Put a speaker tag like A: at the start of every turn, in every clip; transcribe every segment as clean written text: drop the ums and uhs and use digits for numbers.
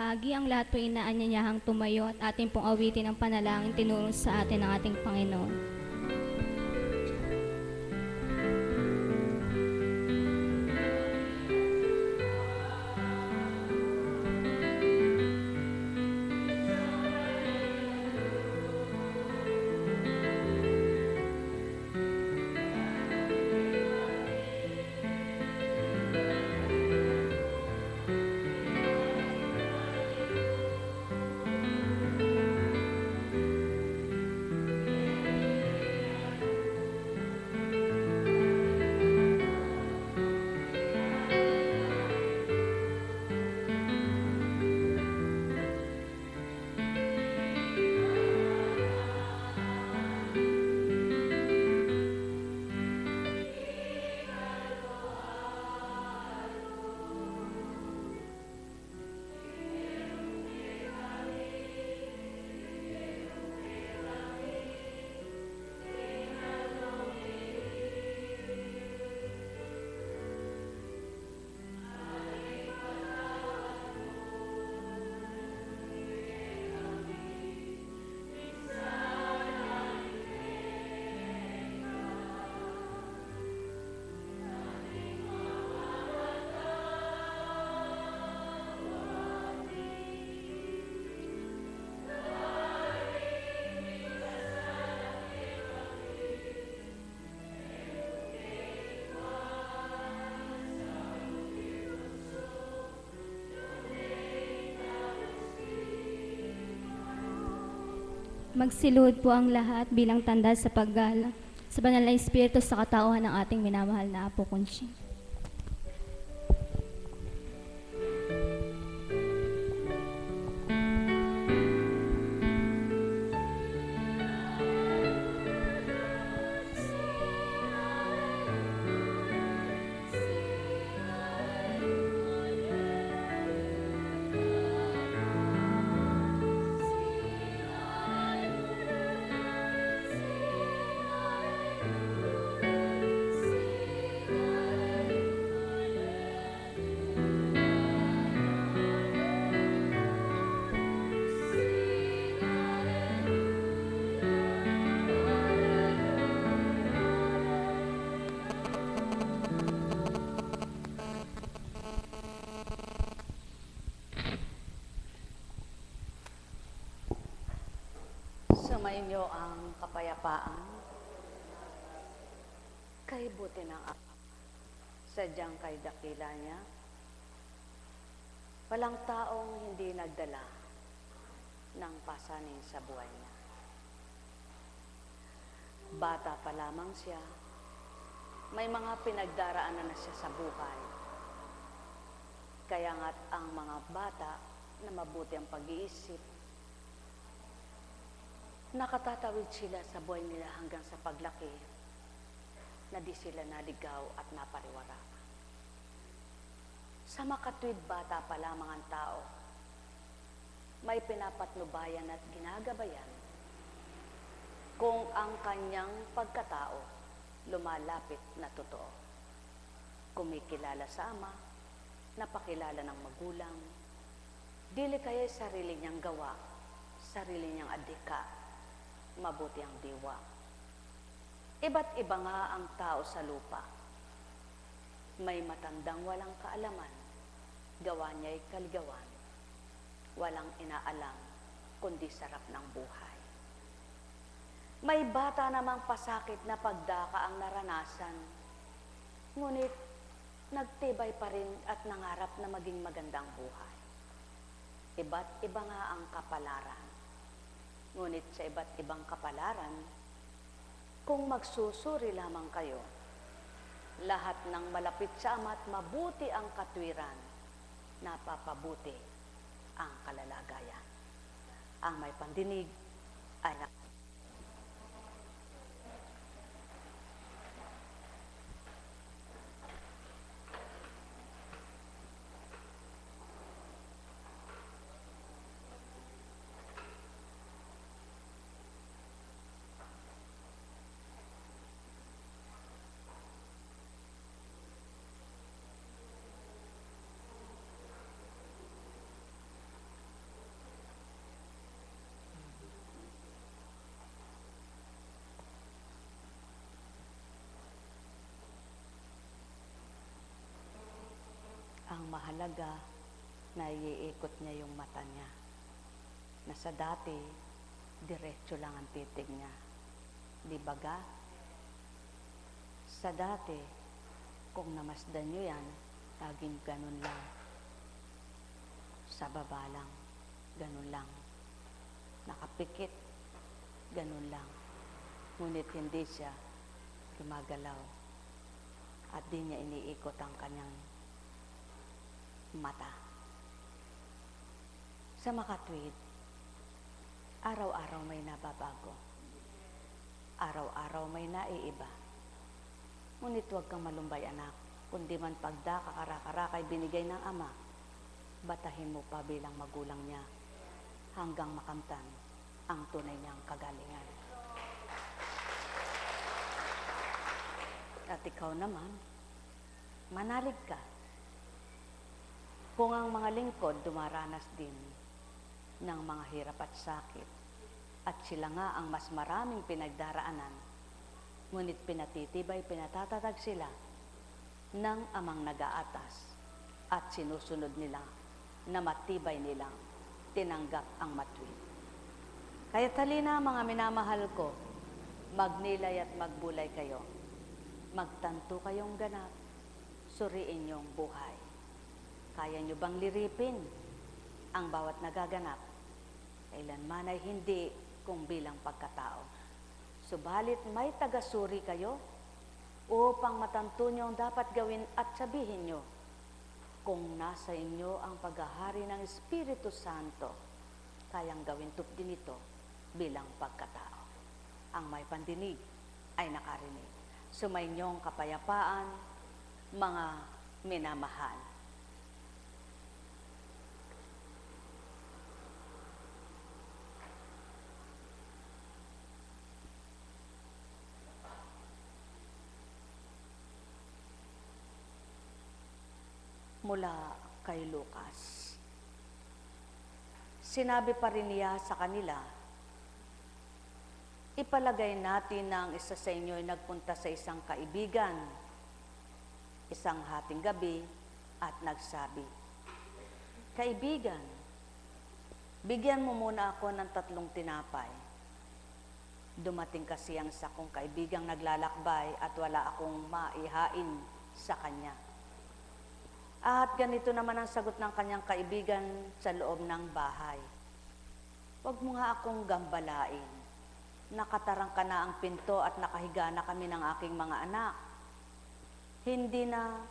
A: bahagi, ang lahat po inaanyayahang tumayo at ating pong awitin ang panalangin tinuro sa atin ng ating Panginoon. Magsiluhod po ang lahat bilang tanda sa paggala sa banal na Espiritu sa katauhan ng ating minamahal na Apo Conching.
B: Sumainyo ang kapayapaan kay buti ng Ama. Sadyang kay dakila niya, walang taong hindi nagdala ng pasanin sa buhay niya. Bata pa lamang siya, may mga pinagdaraanan na siya sa buhay. Kaya nga't ang mga bata na mabuti ang pag-iisip, nakatatawid sila sa buhay nila hanggang sa paglaki na di sila naligaw at napariwara. Sa makatwid bata pa lamang ang tao, may pinapatnubayan at ginagabayan kung ang kanyang pagkatao lumalapit na totoo. Kumikilala sa Ama, napakilala ng magulang, dili kaya sarili niyang gawa, sarili niyang adhika, mabuti ang diwa. Iba't iba nga ang tao sa lupa. May matandang walang kaalaman, gawa niya'y kaligawan. Walang inaalam, kundi sarap ng buhay. May bata namang pasakit na pagdaka ang naranasan, ngunit nagtibay pa rin at nangarap na maging magandang buhay. Iba't iba nga ang kapalaran. Ngunit sa iba't ibang kapalaran, kung magsusuri lamang kayo, lahat ng malapit sa Ama at mabuti ang katwiran, napapabuti ang kalalagayan. Ang may pandinig ay mahalaga na iikot niya yung mata niya. Na sa dati, diretso lang ang titig niya. Di ba ga? Sa dati, kung namasdan nyo yan, laging ganun lang. Sa baba lang, ganun lang. Nakapikit, ganun lang. Ngunit hindi siya gumagalaw at di niya iniikot ang kanyang mata. Sa makatwid, araw-araw may nababago. Araw-araw may naiiba. Ngunit huwag kang malumbay, anak, kundi man pagda kakara-karakay binigay ng Ama, batahin mo pa bilang magulang niya hanggang makamtan ang tunay niyang kagalingan. At ikaw naman, manalig ka. Kung ang mga lingkod dumaranas din ng mga hirap at sakit, at sila nga ang mas maraming pinagdaraanan, ngunit pinatitibay, pinatatatag sila ng Amang nag-aatas at sinusunod nila na matibay nilang tinanggap ang matwid. Kaya halina mga minamahal ko, magnilay at magbulay kayo. Magtanto kayong ganap, suriin niyong buhay. Kaya niyo bang liripin ang bawat nagaganap? Kailanman ay hindi kung bilang pagkatao. Subalit may tagasuri kayo upang matanto niyo ang dapat gawin at sabihin niyo kung nasa inyo ang paghahari ng Espiritu Santo, kayang gawin din ito bilang pagkatao. Ang may pandinig ay nakarinig. Sumainyong kapayapaan, mga minamahal. Mula kay Lucas. Sinabi pa rin niya sa kanila, ipalagay natin na ang isa sa inyo ay nagpunta sa isang kaibigan, isang hating gabi, at nagsabi, Kaibigan, bigyan mo muna ako ng 3 tinapay. Dumating kasi ang sakong kaibigang naglalakbay at wala akong maihain sa kanya. At ganito naman ang sagot ng kanyang kaibigan sa loob ng bahay. Huwag mo nga akong gambalain. Nakatarang ka na ang pinto at nakahiga na kami ng aking mga anak. Hindi na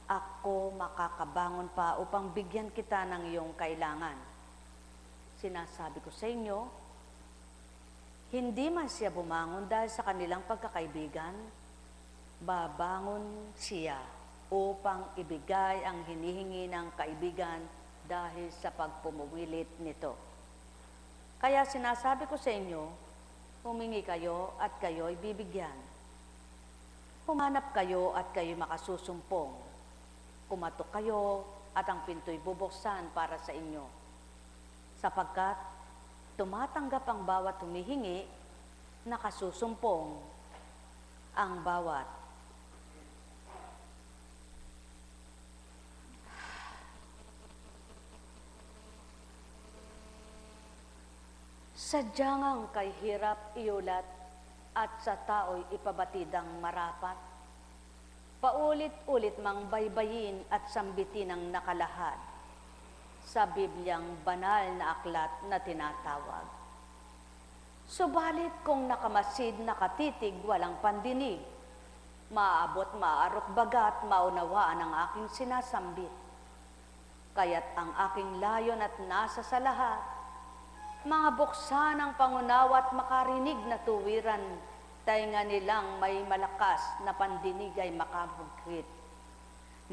B: ako makakabangon pa upang bigyan kita ng iyong kailangan. Sinasabi ko sa inyo, hindi man siya bumangon dahil sa kanilang pagkakaibigan, babangon siya upang ibigay ang hinihingi ng kaibigan dahil sa pagpumuwilit nito. Kaya sinasabi ko sa inyo, humingi kayo at kayo'y bibigyan. Humanap kayo at kayo'y makasusumpong. Kumatok kayo at ang pinto'y bubuksan para sa inyo. Sapagkat tumatanggap ang bawat humihingi, nakasusumpong ang bawat sadyang kay hirap iulat at sa tao'y ipabatidang marapat. Paulit-ulit mang baybayin at sambitin ang nakalahad sa Bibliang banal na aklat na tinatawag. Subalit kung nakamasid, nakatitig, walang pandinig, maaabot, maaarok bagat, maunawaan ang aking sinasambit. Kaya't ang aking layon at nasa sa lahat, mga buksan ang pangunawa at makarinig na tuwiran, tainga nilang may malakas na pandinig ay makabugkit.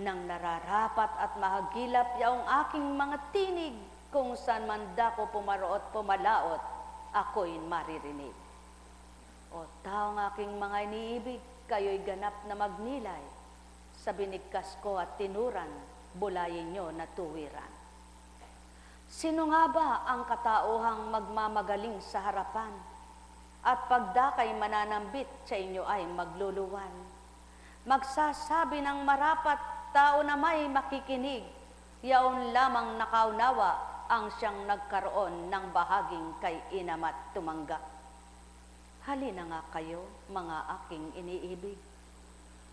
B: Nang nararapat at mahagilap yaong aking mga tinig, kung saan man dako pumaroot pumalaot, ako'y maririnig. O taong aking mga iniibig, kayo'y ganap na magnilay. Sa binigkas ko at tinuran, bulayin nyo na tuwiran. Sino nga ba ang katauhang magmamagaling sa harapan? At pagdakay mananambit sa inyo ay magluluwan. Magsasabi ng marapat, tao na may makikinig, yaon lamang nakaunawa ang siyang nagkaroon ng bahaging kay inama't tumanggap. Halina nga kayo, mga aking iniibig.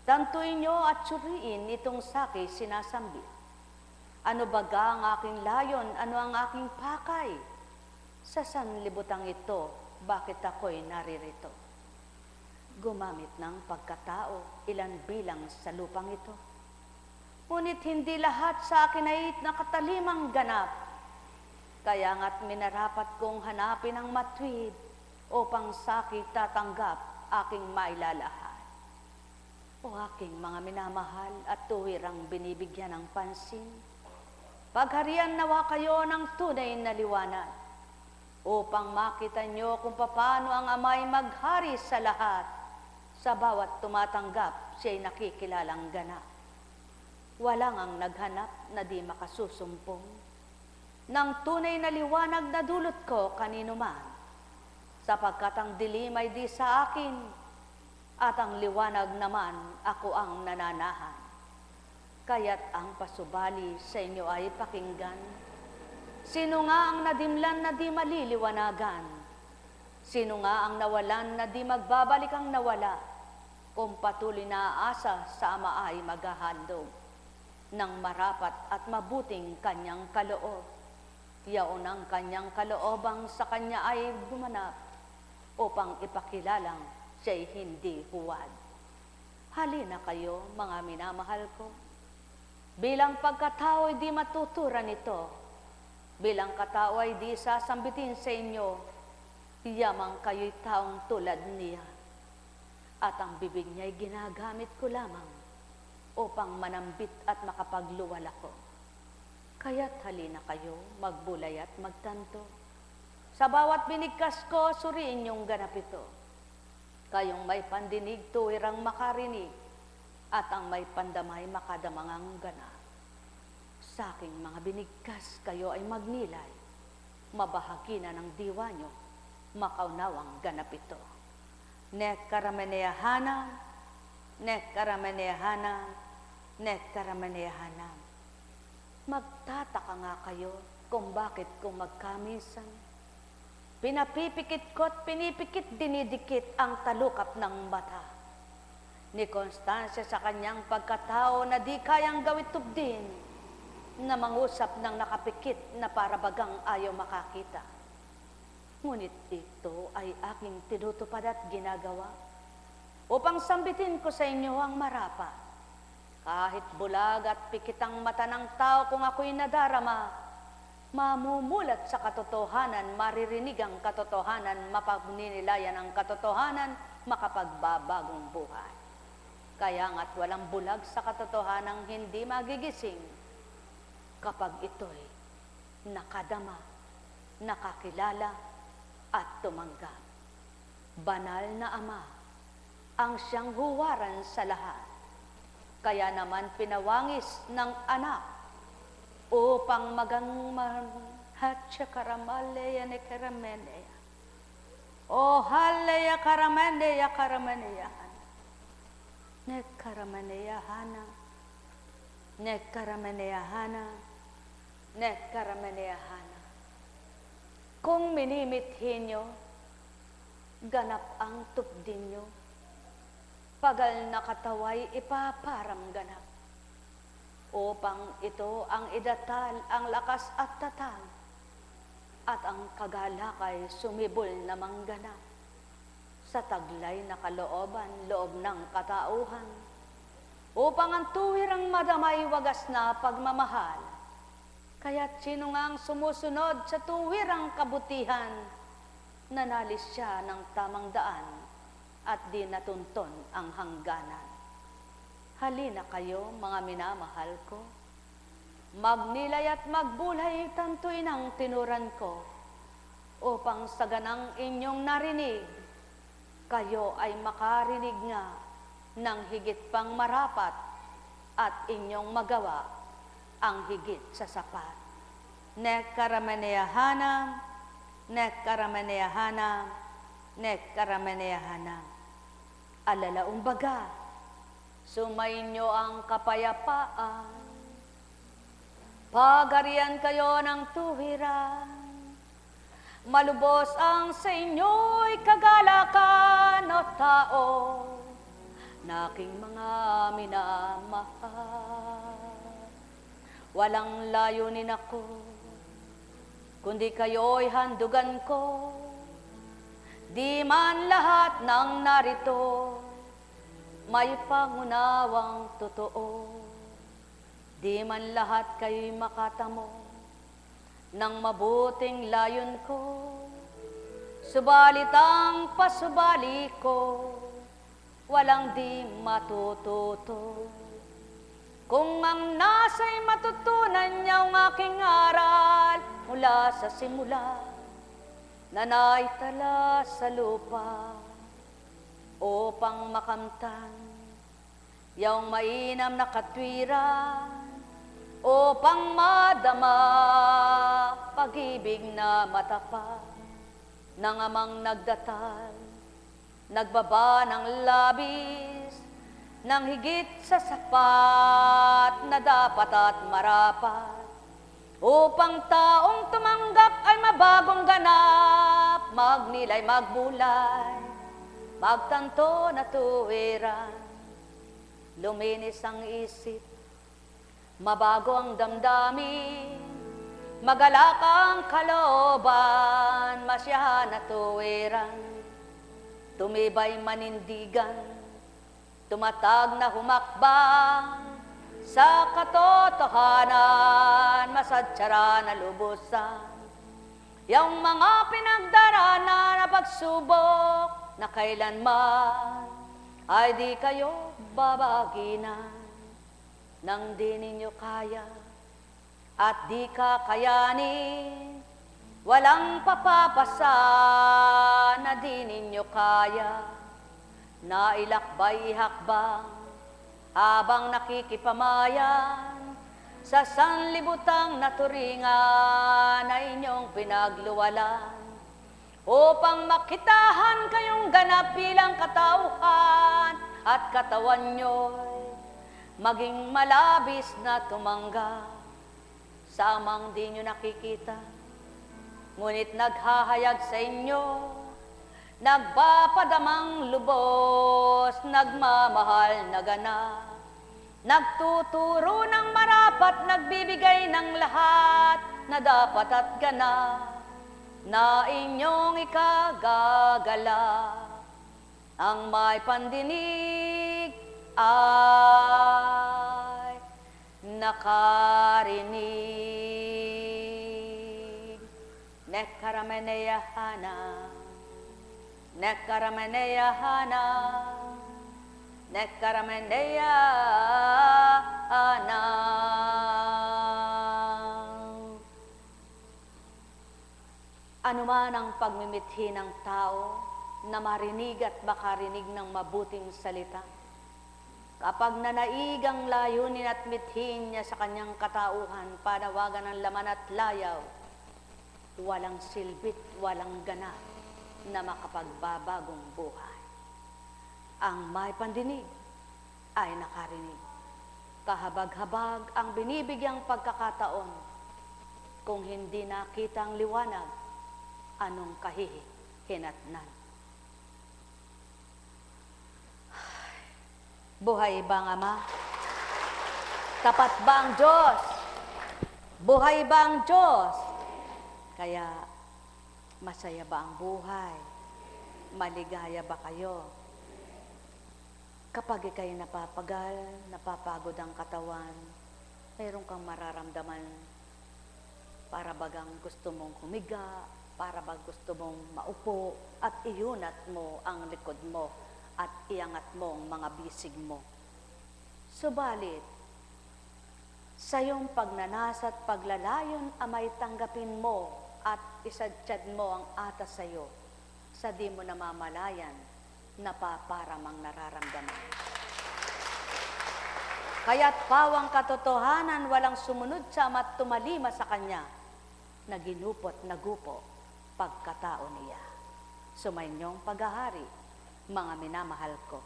B: Tantuin niyo at suriin itong saki sinasambit. Ano baga ang aking layon, ano ang aking pakay? Sa sanlibutang ito, bakit ako'y naririto? Gumamit ng pagkatao, ilan bilang sa lupang ito. Ngunit hindi lahat sa akin ay nakatalimang ganap. Kaya nga't minarapat kong hanapin ang matwid upang sa'ki tatanggap aking mailalahad. O aking mga minamahal at tuwirang binibigyan ng pansin, pagharian nawa kayo ng tunay na liwanag upang makita nyo kung paano ang Ama'y maghari sa lahat. Sa bawat tumatanggap, siya'y nakikilalang ganap. Walang ang naghanap na di makasusumpong ng tunay na liwanag na dulot ko kanino man, sapagkat ang dilim ay di sa akin at ang liwanag naman ako ang nananahan. Kaya't ang pasubali sa inyo ay pakinggan. Sino nga ang nadimlan na di maliliwanagan? Sino nga ang nawalan na di magbabalik ang nawala? Kung patuloy na aasa sa Ama ay maghahandog ng marapat at mabuting kanyang kaloob. Yaon ang kanyang kaloobang sa kanya ay gumanap upang ipakilalang siya'y hindi huwad. Halina kayo, mga minamahal ko. Bilang pagkatao ay di matuturan ito. Bilang katao ay di sasambitin sa inyo, yamang kayo'y taong tulad niya. At ang bibig niya'y ginagamit ko lamang upang manambit at makapagluwal ako. Kaya't halina kayo, magbulay at magtanto. Sa bawat binigkas ko, suriin yung ganap ito. Kayong may pandinig, tuwirang makarinig, at ang may pandamay, makadamangang ganap. Sa aking mga binigkas, kayo ay magnilay. Mabahagi na ng diwa nyo, makaunawang ganap ito. Nek karameneyahanam, nek karameneyahanam, nek karameneyahanam. Magtataka nga kayo kung bakit ko magkamisan. Pinapipikit ko at pinipikit dinidikit ang talukap ng mata ni Constancia sa kanyang pagkatao na di kayang gawit tubdin, na mangusap ng nakapikit na parabagang ayaw makakita. Ngunit ito ay aking tinutupad at ginagawa upang sambitin ko sa inyo ang marapat. Kahit bulag at pikit ang mata ng tao kung ako'y nadarama, mamumulat sa katotohanan, maririnig ang katotohanan, mapagninilayan ang katotohanan, makapagbabagong buhay. Kaya nga't walang bulag sa katotohanang hindi magigising kapag ito'y nakadama, nakakilala, at tumanggap. Banal na Ama ang siyang huwaran sa lahat. Kaya naman pinawangis ng anak upang hatcha karamaleya ne karameneya. O haleya karameneya karameneyahan. Ne karameneyahana. Ne karameneyahana. Ne karameneyahana. Kung minimithin nyo, ganap ang tupdin nyo. Pagal na kataway ipaparam ganap. Upang ito ang idatal, ang lakas at tatag, at ang kagalakay sumibol na mangganap. Sa taglay na kalooban, loob ng katauhan, upang ang tuwirang madamay wagas na pagmamahal. Kaya't sino nga ang sumusunod sa tuwirang kabutihan, nanalis siya ng tamang daan at di natunton ang hangganan. Halina kayo, mga minamahal ko, magnilay at magbulay tantuin ang tinuran ko, upang sa ganang inyong narinig, kayo ay makarinig nga ng higit pang marapat at inyong magawa ang higit sa sapat. Nek karameneyahanam, nek karameneyahanam, nek karameneyahanam. Alalaong baga, sumainyo ang kapayapaan. Pagarian kayo ng tuwiran, malubos ang sa inyo'y kagalakan o tao, na aking mga minamahal. Walang layunin ako, kundi kayo'y handugan ko. Di man lahat ng narito may pangunawang totoo. Di man lahat kayo'y makatamo ng mabuting layon ko. Subalit ang pasubali ko, walang di matututo. Kung ang nasa'y matutunan niya ang aking aral mula sa simula, na naitala sa lupa upang makamtan yung mainam na katwiran, upang madama pag-ibig na matapat ng amang nagdatal, nagbaba ng labis ng higit sa sapat na dapat at marapat, upang taong tumanggap ay mabagong ganap, magnilay, magbulay, magtanto na tuwiran. Luminis ang isip, mabago ang damdamin, magalak ang kalooban, masyahan na tuwiran. Tumibay manindigan, tumatag na humakbang, sa katotohanan, masadsara na lubusan. Yung mga pinagdaraanan na pagsubok na kailanman ay di kayo babaginan, nang di ninyo kaya at di kakayanin. Walang papapasa na di ninyo kaya, na ilakbay hakbang habang nakikipamayan sa sanlibutang naturingan na inyong pinagluwalan, upang makitahan kayong ganap bilang katauhan at katawan nyo'y maging malabis na tumanggap sa amang di nyo nakikita, ngunit naghahayag sa inyo, nagpapadamang lubos, nagmamahal na ganap, nagtuturo ng marapat, nagbibigay ng lahat na dapat at ganap, na inyong ikagagala. Ang may pandinig ay nakarinig. Nekarameneyahana, nekarameneyahana, nekarameneyahana. Ano man ang pagmimithi ng tao na marinig at makarinig ng mabuting salita, kapag nanaig ang layunin at mithin niya sa kanyang katauhan, panawagan ng laman at layaw, walang silbit, walang ganap na makapagbabagong buhay. Ang may pandinig ay nakarinig. Kahabag-habag ang binibigyang pagkakataon. Kung hindi nakita ang liwanag, anong kahihinatnan? Buhay ba ang Ama? Tapat ba ang Diyos? Buhay ba ang Diyos? Kaya, masaya ba ang buhay? Maligaya ba kayo? Kapag ikay napapagal, napapagod ang katawan, mayroon kang mararamdaman, para bagang gusto mong humiga, para bang gusto mong maupo, at iunat mo ang likod mo, at iangat mo ang mga bisig mo. Subalit, sa iyong pagnanasa at paglalayon, amay tanggapin mo at isadsyad mo ang atas sa iyo, sa di mo namamalayan, napaparamang nararamdaman. Kaya't pawang katotohanan, walang sumunod sa Ama't tumalima sa Kanya, na ginupot nagupo pagkatao niya. Sumainyong paghahari, mga minamahal ko,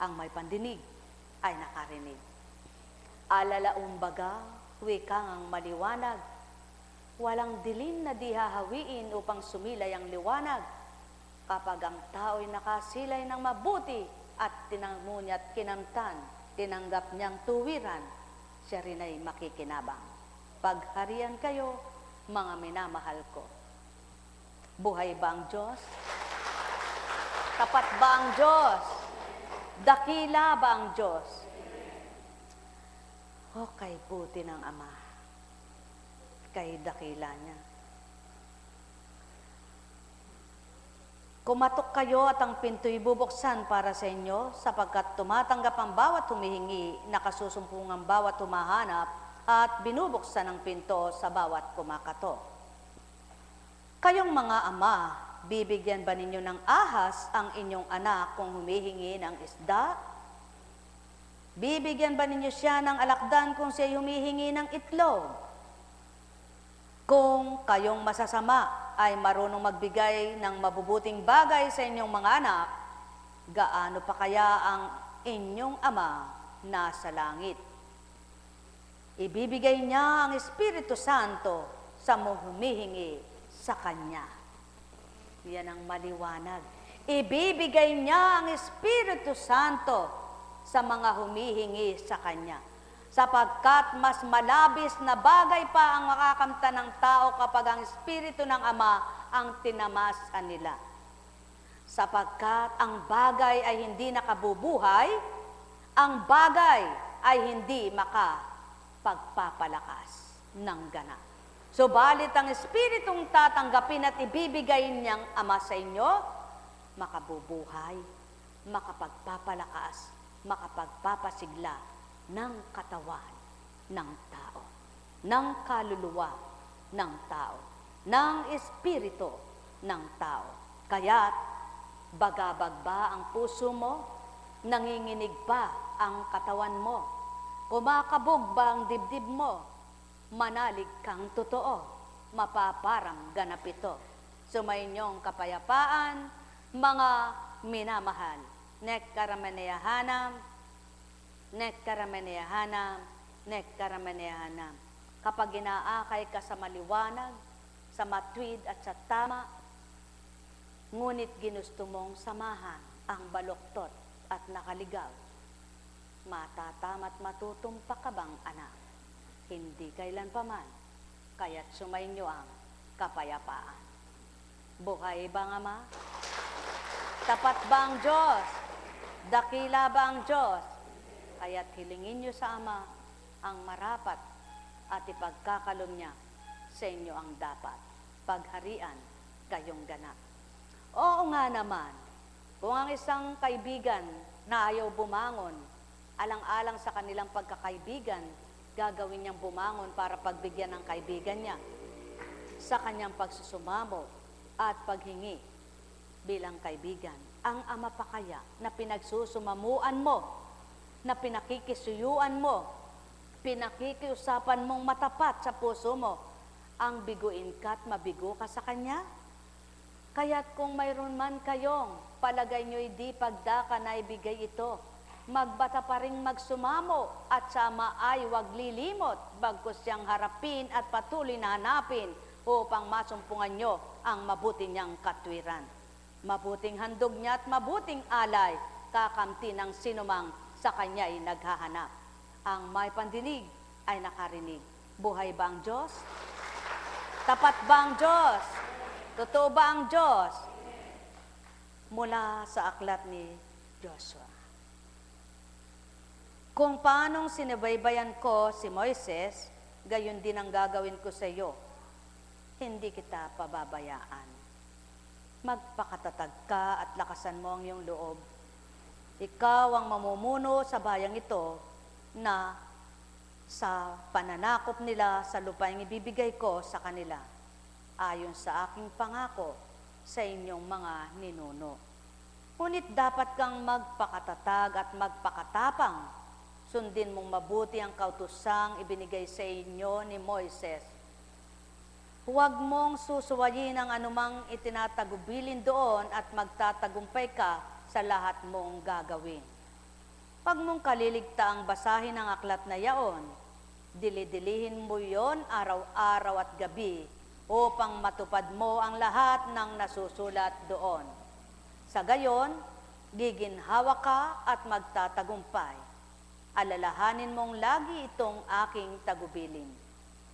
B: ang may pandinig ay nakarinig. Alalaumbaga, wikang maliwanag. Walang dilim na di hahawiin upang sumilay ang liwanag. Kapag ang tao'y nakasilay ng mabuti at tinangunya't kinamtan, tinanggap niyang tuwiran, siya rin ay makikinabang. Pagharian kayo, mga minamahal ko. Buhay ba ang Diyos? Tapat ba ang Diyos? Dakila ba ang Diyos? O kay buti ng Ama, kay dakila niya. Kumatok kayo at ang pinto'y bubuksan para sa inyo, sapagkat tumatanggap ang bawat humihingi, nakasusumpong ang bawat humahanap, at binubuksan ang pinto sa bawat kumakatok. Kayong mga ama, bibigyan ba ninyo ng ahas ang inyong anak kung humihingi ng isda? Bibigyan ba ninyo siya ng alakdan kung siya humihingi ng itlog? Kung kayong masasama ay marunong magbigay ng mabubuting bagay sa inyong mga anak, gaano pa kaya ang inyong Ama nasa langit? Ibibigay niya ang Espiritu Santo sa mga humihingi sa Kanya. Yan ang maliwanag. Ibibigay niya ang Espiritu Santo sa mga humihingi sa Kanya. Sapagkat mas malabis na bagay pa ang makakamtan ng tao kapag ang Espiritu ng Ama ang tinamasan nila. Sapagkat ang bagay ay hindi nakabubuhay, ang bagay ay hindi makapagpapalakas ng ganap. Subalit ang Espiritong tatanggapin at ibibigay niyang Ama sa inyo, makabubuhay, makapagpapalakas, makapagpapasigla ng katawan ng tao, ng kaluluwa ng tao, ng espiritu ng tao. Kaya't bagabag ba ang puso mo? Nanginginig ba ang katawan mo? Kumakabog ba ang dibdib mo? Manalig kang totoo, mapaparang ganap ito. Sumainyong kapayapaan, mga minamahal. Nekkaramaneyahanam, nekkaramaneyahanam, nekkaramaneyahanam. Kapag inaakay ka sa maliwanag, sa matwid at sa tama, ngunit ginusto mong samahan ang baluktot at nakaligaw, matatama't matutumpak ka bang anak? Hindi kailan paman, kaya't sumainyo ang kapayapaan. Buhay bang Ama? Tapat ba ang Diyos? Dakila ba ang Diyos? Kaya't hilingin niyo sa Ama ang marapat at ipagkakalom niya sa inyo ang dapat. Pagharian kayong ganap. Oo nga naman, kung ang isang kaibigan na ayaw bumangon, alang-alang sa kanilang pagkakaibigan, gagawin niyang bumangon para pagbigyan ng kaibigan niya sa kanyang pagsusumamo at paghingi bilang kaibigan. Ang Ama pa kaya na pinagsusumamuan mo, na pinakikisuyuan mo, pinakikiusapan mong matapat sa puso mo, ang biguin ka at mabigo ka sa Kanya? Kaya't kung mayroon man kayong palagay nyo'y di pagdaka na ibigay ito, magbata pa ring magsumamo at sa Ama ay huwag lilimot, bagkus siyang harapin at patuloy na hanapin upang masumpungan nyo ang mabuti niyang katwiran. Mabuting handog niya at mabuting alay, kakamti ng sinumang sa Kanya ay naghahanap. Ang may pandinig ay nakarinig. Buhay ba ang Diyos? Tapat ba ang Diyos? Totoo ba ang Diyos? Mula sa aklat ni Joshua. Kung paanong sinubaybayan ko si Moises, gayon din ang gagawin ko sa iyo. Hindi kita pababayaan. Magpakatatag ka at lakasan mo ang iyong loob. Ikaw ang mamumuno sa bayang ito na sa pananakop nila sa lupaing ibibigay ko sa kanila, ayon sa aking pangako sa inyong mga ninuno. Ngunit dapat kang magpakatatag at magpakatapang. Sundin mong mabuti ang kautusang ibinigay sa inyo ni Moises. Huwag mong susuwayin ang anumang itinatagubilin doon at magtatagumpay ka sa lahat mong gagawin. Pag mong kaliligtaang basahin ang aklat na yaon, Dili-dilihin mo yon araw-araw at gabi upang matupad mo ang lahat ng nasusulat doon. Sa gayon, giginhawa ka at magtatagumpay. Alalahanin mong lagi itong aking tagubilin.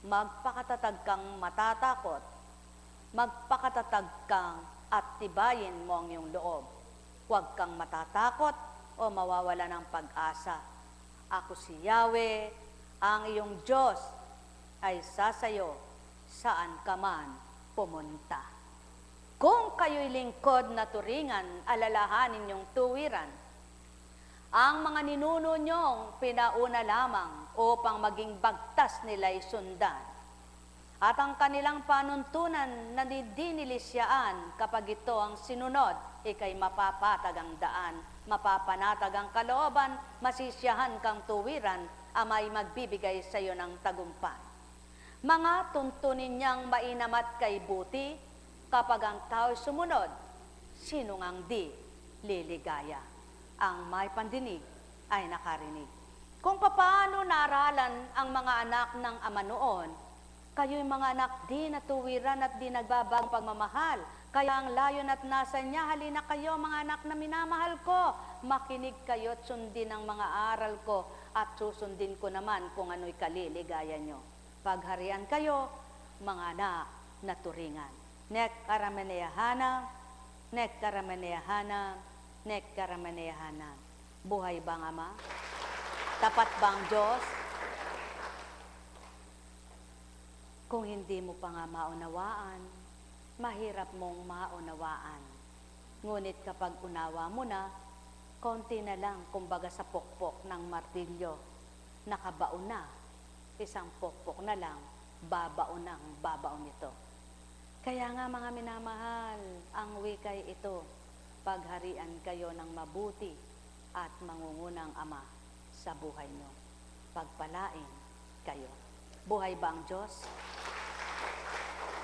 B: Magpakatatag kang matatakot. Magpakatatag kang at tibayin mo ang iyong loob. Huwag kang matatakot o mawawala ng pag-asa. Ako si Yahweh, ang iyong Diyos, ay sasayo saan ka man pumunta. Kung kayo'y lingkod na turingan, alalahanin niyong tuwiran. Ang mga ninuno niyong pinauna lamang upang maging bagtas nila'y sundan. At ang kanilang panuntunan na dinilisiyaan kapag ito ang sinunod, ikay mapapatag ang daan, mapapanatag ang kalooban, masisiyahan kang tuwiran, amay magbibigay sa iyo ng tagumpay. Mga tuntunin niyang mainamat kay buti, kapag ang tao'y sumunod, sino ngang di liligaya? Ang may pandinig ay nakarinig. Kung papaano naaralan ang mga anak ng ama noon, kayo'y mga anak di natuwiran at di nagbabagong pagmamahal. Kaya ang layon at nasa niya, halina kayo mga anak na minamahal ko. Makinig kayo at sundin ang mga aral ko at susundin ko naman kung ano'y kaliligaya nyo. Pagharian kayo, mga anak na turingan. Nek karameneyahana, nek karameneyahana, nek karameneyahana. Buhay bang Ama? Tapat bang Diyos? Kung hindi mo pa nga maunawaan, mahirap mong maunawaan. Ngunit kapag unawa mo na, konti na lang, kumbaga sa pokpok ng martilyo, nakabaon na, isang pokpok na lang, babaon ang babaon ito. Kaya nga mga minamahal, ang wikay ito, pagharian kayo ng mabuti at mangungunang Ama sa buhay nyo. Pagpalain kayo. Buhay ba ang Diyos?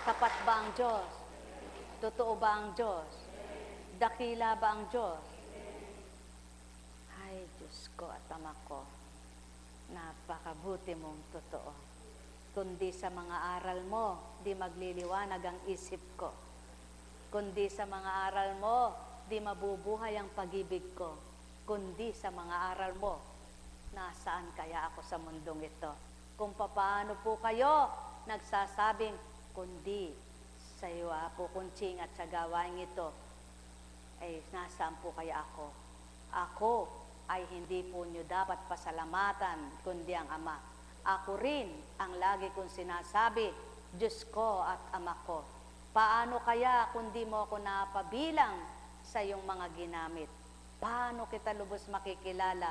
B: Tapat ba ang Diyos? Totoo ba ang Diyos? Dakila ba ang Diyos? Ay, Diyos ko at Ama ko, napakabuti mong totoo. Kundi sa mga aral mo, di magliliwanag ang isip ko. Kundi sa mga aral mo, di mabubuhay ang pag-ibig ko. Kundi sa mga aral mo, nasaan kaya ako sa mundong ito? Kung paano po kayo nagsasabing, kundi sa iyo po kunching at sa gawain ito, ay nasaan po kaya ako? Ako ay hindi po nyo dapat pasalamatan, kundi ang Ama. Ako rin ang lagi kong sinasabi, Diyos ko at Ama ko. Paano kaya kung di mo ako napabilang sa iyong mga ginamit? Paano kita lubos makikilala?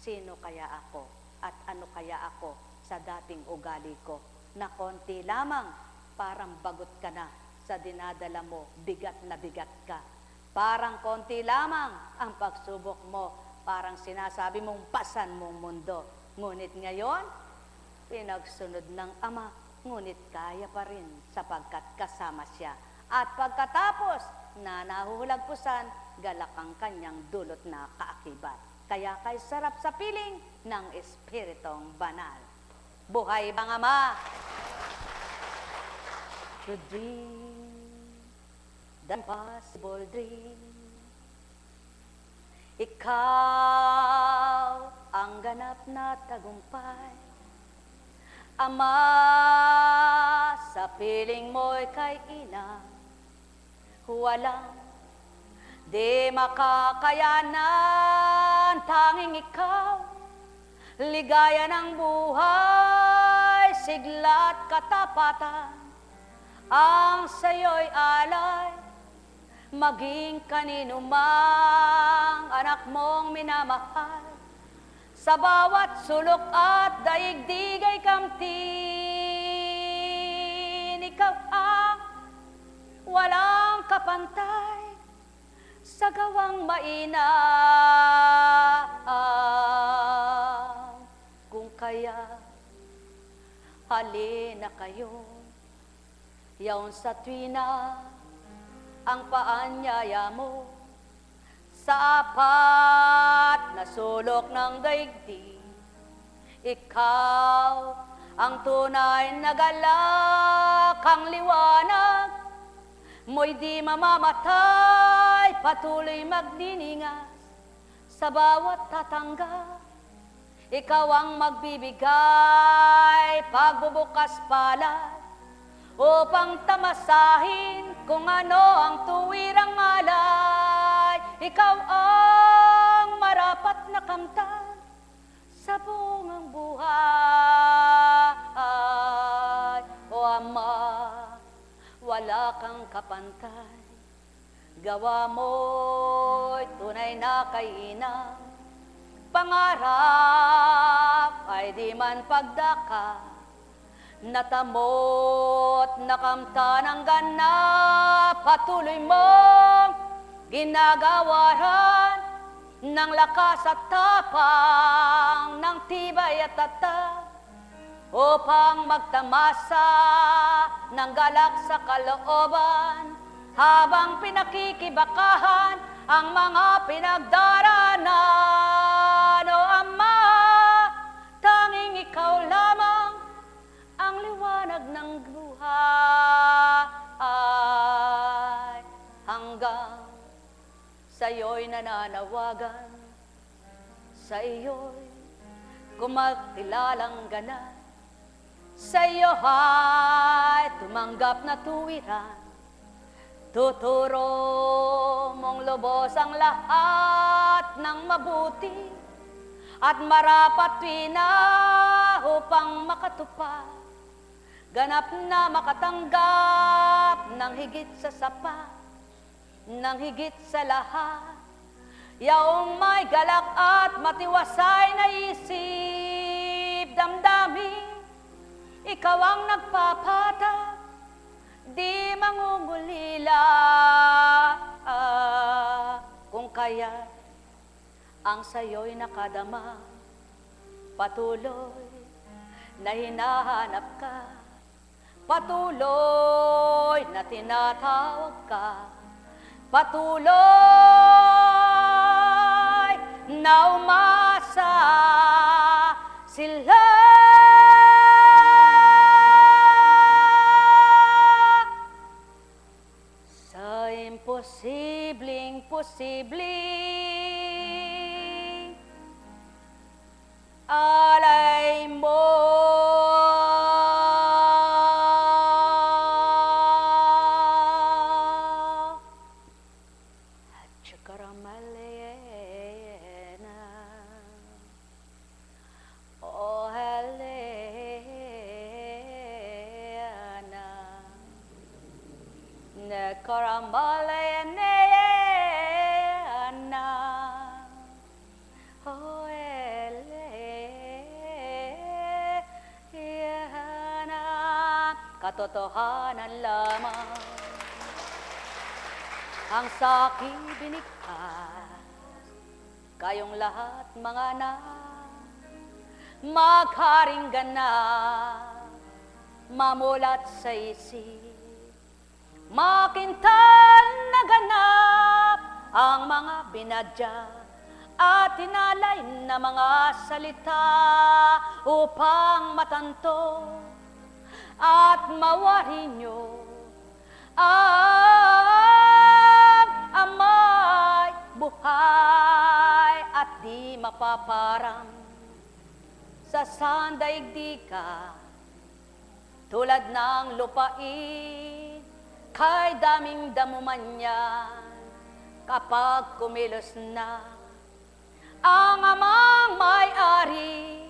B: Sino kaya ako? At ano kaya ako sa dating ugali ko? Na konti lamang, parang bagot ka na sa dinadala mo, bigat na bigat ka. Parang konti lamang ang pagsubok mo, parang sinasabi mong pasan mong mundo. Ngunit ngayon, pinagsunod ng Ama, ngunit kaya pa rin sapagkat kasama siya. At pagkatapos na nahuhulagpusan, galak ang kanyang dulot na kaakibat. Kaya kay sarap sa piling ng Espiritong Banal. Buhay bang Ama? To dream the impossible dream. Ikaw ang ganap na tagumpay. Ama, sa piling mo'y kay ina, walang di makakayanan, tanging ikaw, ligaya ng buhay, sigla't katapatan, ang sa'yo'y alay, maging kanino mang anak mong minamahal. Sa bawat sulok at daigdig ay kamtin, ikaw ang walang kapantay sa gawang mainam. Kung kaya, halina kayo, yaon sa tuwina ang paanyaya mo, sa apat na sulok ng daigdig, Ikaw ang tunay na galak, ang liwanag mo'y di mamamatay, patuloy magdiningas sa bawat tatanggap. Ikaw ang magbibigay, pagbubukas palad, upang tamasahin kung ano ang tuwirang alay. Ikaw ang marapat na kamtan sa bungang buhay. O Ama, wala kang kapantay, gawa mo'y tunay na kainam. Pangarap ay di man pagdaka, natamot nakamtan ang ganap. Patuloy mong ginagawaran ng lakas at tapang, ng tibay at tatag, upang magtamasa ng galak sa kalooban, habang pinakikibakahan ang mga pinagdaranan. O Ama, tanging ikaw lamang ang liwanag ng buhay. Hanggang sa'yo'y nananawagan, sa iyo'y kumagkilalang ganap, sa iyo ay tumanggap na tuwiran. Tuturo mong lubos ang lahat ng mabuti at marapat pina upang makatupad, ganap na makatanggap ng higit sa sapat, ng higit sa lahat. Yaong may galak at matiwasay na isip, damdamin, ikaw ang nagpapatag, di mangungulila. Kung kaya ang sayo'y nakadama, patuloy na hinahanap ka, patuloy na tinatawag ka, patuloy na umasa sila. Sa imposibleng posibleng alay mo. At chakaramalena, oh Helena, nekaramalena, oh Helena, katotohanan lamang ang sa'king binigkas. Kayong lahat mga anak, magharing ganap, mamulat sa isip, makintal na ganap ang mga binadya at tinalay na mga salita, upang matanto at mawarin nyo ang amay buhay at di mapaparang sa sandaigdigan, tulad ng lupain kay daming damuman yan. Kapag kumilos na ang amang may-ari,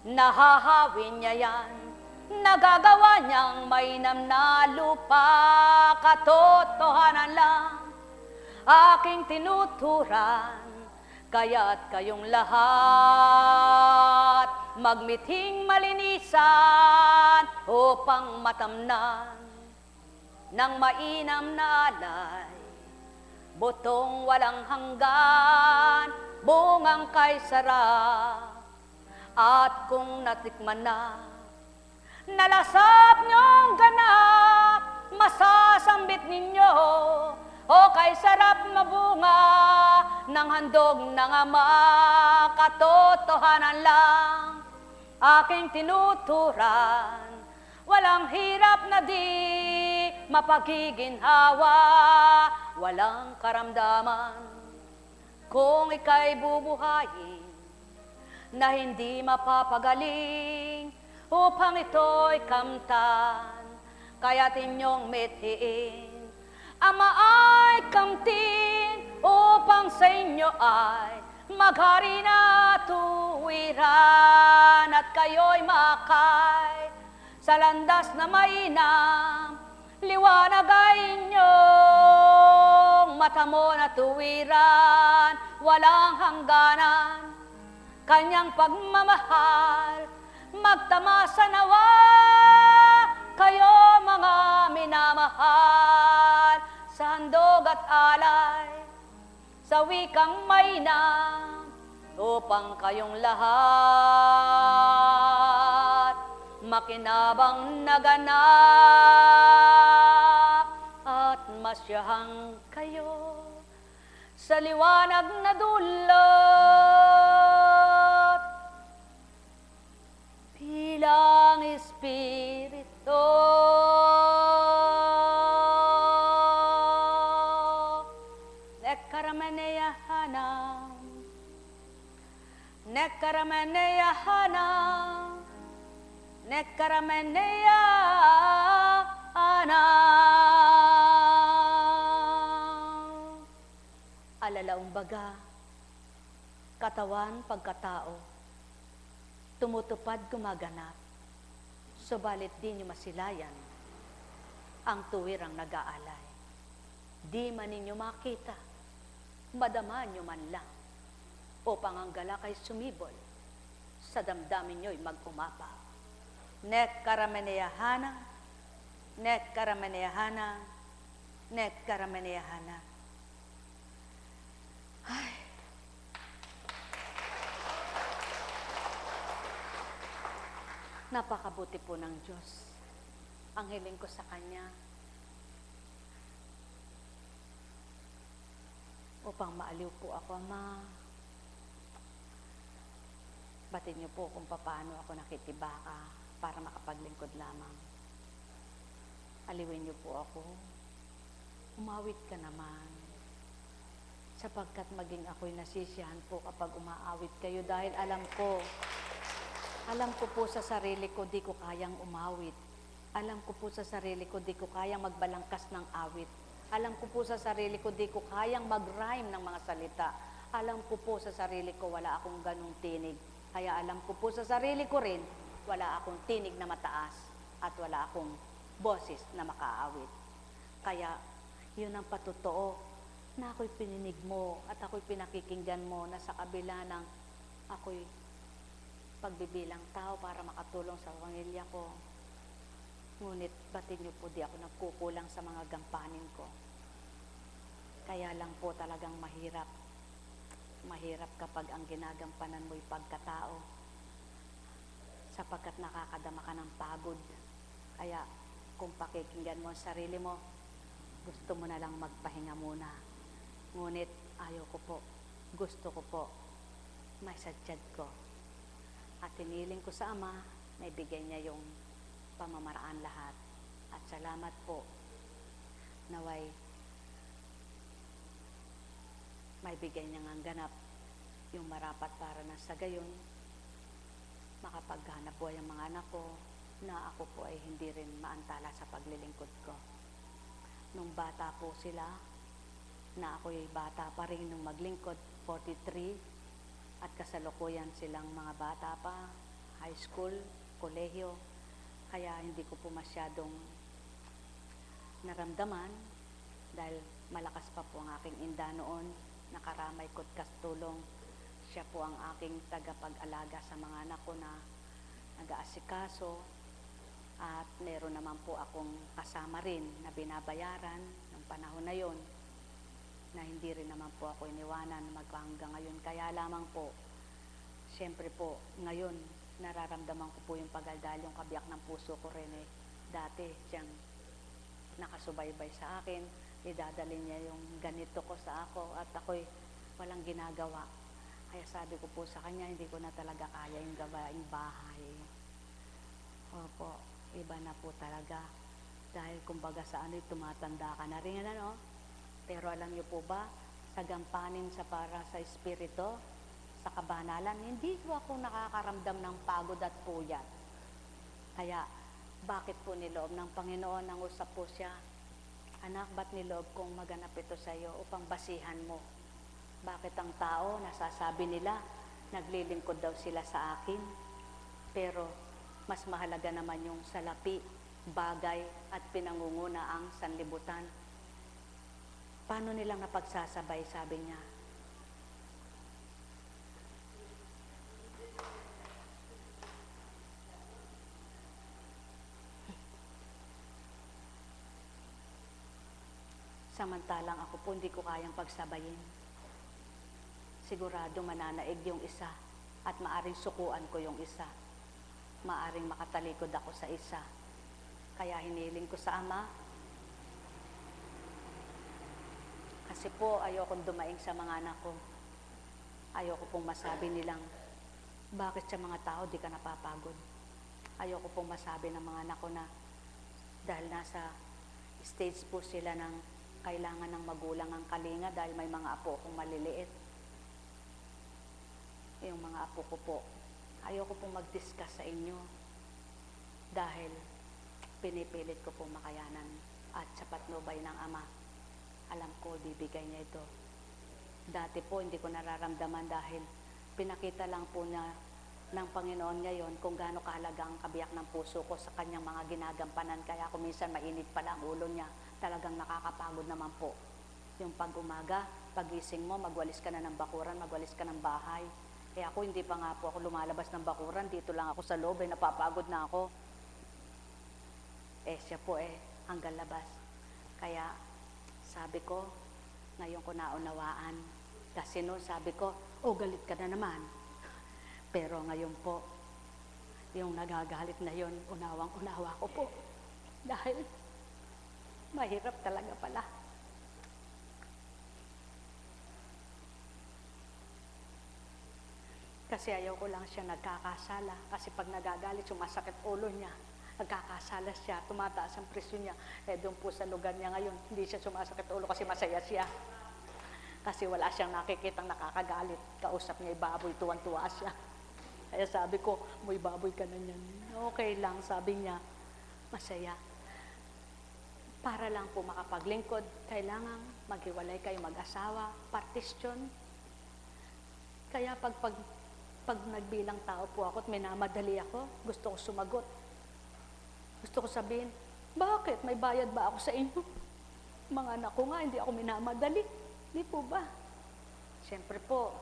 B: nahahawin niya yan, nagagawa niyang mainam na lupa. Katotohanan lang aking tinuturan, kaya't kayong lahat magmiting malinisan, upang matamnan ng mainam na alay, butong walang hanggan, bungang kay sarap. At kung natikman na, nalasap niyong ganap, masasambit ninyo, o kay sarap na bunga ng handog ng Ama. Katotohanan lang aking tinuturan, walang hirap na di mapagiginhawa, walang karamdaman kung ika'y bubuhayin na hindi mapapagaling upang ito'y kamtan, kaya't inyong mithiin. Ama ay kamtin upang sa inyo ay maghari na tuwiran at kayo'y makay sa landas na mainam, liwanag ay inyong mata mo na tuwiran, walang hangganan, kanyang pagmamahal, magtamasa nawa kayo mga minamahal, sa handog at alay, sa wikang mainam, upang kayong lahat makinabang naganap at masyahang kayo sa liwanag na dulot bilang Espiritu. Nekarameneyahanam, nekarameneyahanam, nekarameneyahanam. Alalaong baga, katawan pagkatao, tumutupad gumaganap, subalit di nyo masilayan ang tuwirang nag-aalay. Di man ninyo makita, madama nyo man lang, upang ang galak ay sumibol, sa damdamin nyo'y mag-umapa. Nekkarameneyahana, nekkarameneyahana, nekkarameneyahana. Ay. Napakabuti po ng Diyos. Ang hiling ko sa Kanya, upang maaliw po ako, Ama. Batin niyo po kung paano ako nakitibaka para makapaglingkod lamang. Aliwin niyo po ako. Umawit ka naman. Sapagkat maging ako'y nasisiyahan po kapag umaawit kayo dahil alam ko po sa sarili ko di ko kayang umawit. Alam ko po sa sarili ko di ko kayang magbalangkas ng awit. Alam ko po sa sarili ko di ko kayang mag-rhyme ng mga salita. Alam ko po sa sarili ko wala akong ganong tinig. Kaya alam ko po sa sarili ko rin, wala akong tinig na mataas at wala akong boses na makaawit. Kaya, yun ang patotoo na ako'y pininig mo at ako'y pinakikinggan mo na sa kabila ng ako'y pagbibilang tao para makatulong sa pamilya ko. Ngunit batin niyo po di ako nagkukulang sa mga gampanin ko. Kaya lang po talagang mahirap. Mahirap kapag ang ginagampanan mo'y pagkatao, sapagkat nakakadama ka ng pagod. Kaya kung pakikinggan mo ang sarili mo, gusto mo na lang magpahinga muna. Ngunit ayaw ko po, gusto ko po, may sadyad ko. At hiniling ko sa Ama, na ibigay niya yung pamamaraan lahat. At salamat po, naway may bigay niya ng ganap yung marapat para na sa gayon makapaghanap buhay ang mga anak ko na ako po ay hindi rin maantala sa paglilingkod ko. Nung bata po sila, na ako ay bata pa rin nung maglingkod, 43, at kasalukuyan silang mga bata pa, high school, kolehiyo, kaya hindi ko po masyadong naramdaman dahil malakas pa po ang aking inda noon. Nakaramay ko't kastulong. Siya po ang aking tagapag-alaga sa mga anak ko na nag-aasikaso. At meron naman po akong kasama rin na binabayaran ng panahon na yon na hindi rin naman po ako iniwanan hanggang ngayon. Kaya lamang po, siyempre po, ngayon, nararamdaman ko po yung pagaldal, yung kabiyak ng puso ko rin eh. Dati, siyang nakasubaybay sa akin, idadalhin niya yung ganito ko sa ako at ako'y walang ginagawa. Kaya sabi ko po sa kanya, hindi ko na talaga kaya yung gawaing bahay. Opo, iba na po talaga. Dahil kumbaga sa ano, tumatanda ka na rin, ano? Pero alam niyo po ba, sa gampanin sa para sa espiritu, sa kabanalan, hindi ko ako nakakaramdam ng pagod at puyat. Kaya, bakit po niloob ng Panginoon nang usap po siya? Anak, ba't niloob kong maganap ito sa iyo upang basihan mo? Bakit ang tao, nasasabi nila, naglilingkod daw sila sa akin? Pero, mas mahalaga naman yung salapi, bagay at pinangunguna ang sanlibutan. Paano nilang napagsasabay, sabi niya? Samantalang ako po hindi ko kayang pagsabayin. Sigurado mananaig yung isa at maaring sukuan ko yung isa. Maaring makatalikod ako sa isa. Kaya hiniling ko sa Ama, kasi po ayokong dumaing sa mga anak ko. Ayoko pong masabi nilang, bakit sa mga tao di ka napapagod? Ayoko pong masabi ng mga anak ko na dahil nasa stage po sila ng kailangan ng magulang ang kalinga dahil may mga apo kong maliliit. Yung mga apo ko po, ayoko pong mag-discuss sa inyo dahil pinipilit ko pong makayanan at sapat nobay ng Ama. Alam ko, bibigay niya ito. Dati po, hindi ko nararamdaman dahil pinakita lang po na ng Panginoon ngayon kung gaano kahalaga ang kabiyak ng puso ko sa kanyang mga ginagampanan. Kaya kung minsan mainit pala ang ulo niya, talagang nakakapagod naman po. Yung pag-umaga, pagising mo, magwalis ka na ng bakuran, magwalis ka ng bahay. Eh ako, hindi pa nga po ako lumalabas ng bakuran, dito lang ako sa loob, napapagod na ako. Eh siya po hanggang labas. Kaya sabi ko, ngayon ko naunawaan. Kasi noon sabi ko, galit ka na naman. Pero ngayon po, yung nagagalit na yon, unawang-unawa ko po. Dahil mahirap talaga pala. Kasi ayaw ko lang siya nagkakasala. Kasi pag nagagalit, sumasakit ulo niya. Nagkakasala siya, tumataas ang presyon niya. Doon po sa lugar niya ngayon, hindi siya sumasakit ulo kasi masaya siya. Kasi wala siyang nakikitang nakakagalit. Kausap niya baboy, tuwan-tuwa siya. Kaya sabi ko, may baboy ka na niyan. Okay lang, sabi niya, masaya. Para lang po makapaglingkod, kailangan maghiwalay kayo mag-asawa, partisyon. Kaya pag nagbilang tao po ako at minamadali ako, gusto ko sumagot. Gusto ko sabihin, bakit? May bayad ba ako sa inyo? Mga anak ko nga, hindi ako minamadali. Hindi po ba? Siyempre po,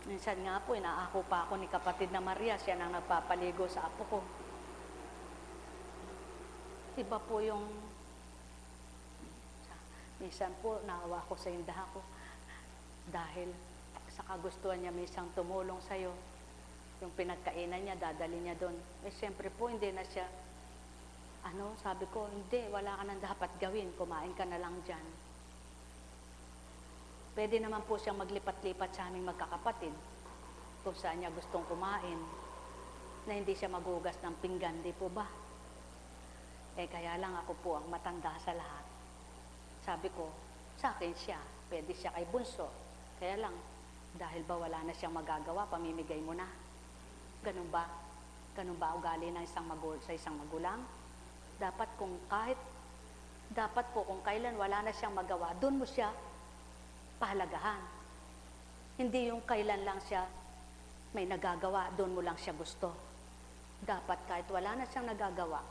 B: minsan nga po, inaako pa ako ni kapatid na Maria, siya nang nagpapaligo sa apo ko. Iba po yung, minsan po, naawa ko sa indaha ko. Dahil sa kagustuhan niya, minsan tumulong sa'yo. Yung pinagkainan niya, dadali niya doon. Siyempre po, hindi na siya, sabi ko, hindi, wala ka nang dapat gawin, kumain ka na lang dyan. Pwede naman po siyang maglipat-lipat sa aming magkakapatid kung saan niya gustong kumain, na hindi siya maghugas ng pinggan, di po ba? Kaya lang ako po ang matanda sa lahat. Sabi ko, sa akin siya, pwede siya kay bunso. Kaya lang, dahil ba wala na siyang magagawa, pamimigay mo na. Ganun ba? Ganun ba ugali ng sa isang magulang? Dapat kung kailan wala na siyang magawa, doon mo siya pahalagahan. Hindi yung kailan lang siya may nagagawa, doon mo lang siya gusto. Dapat kahit wala na siyang nagagawa,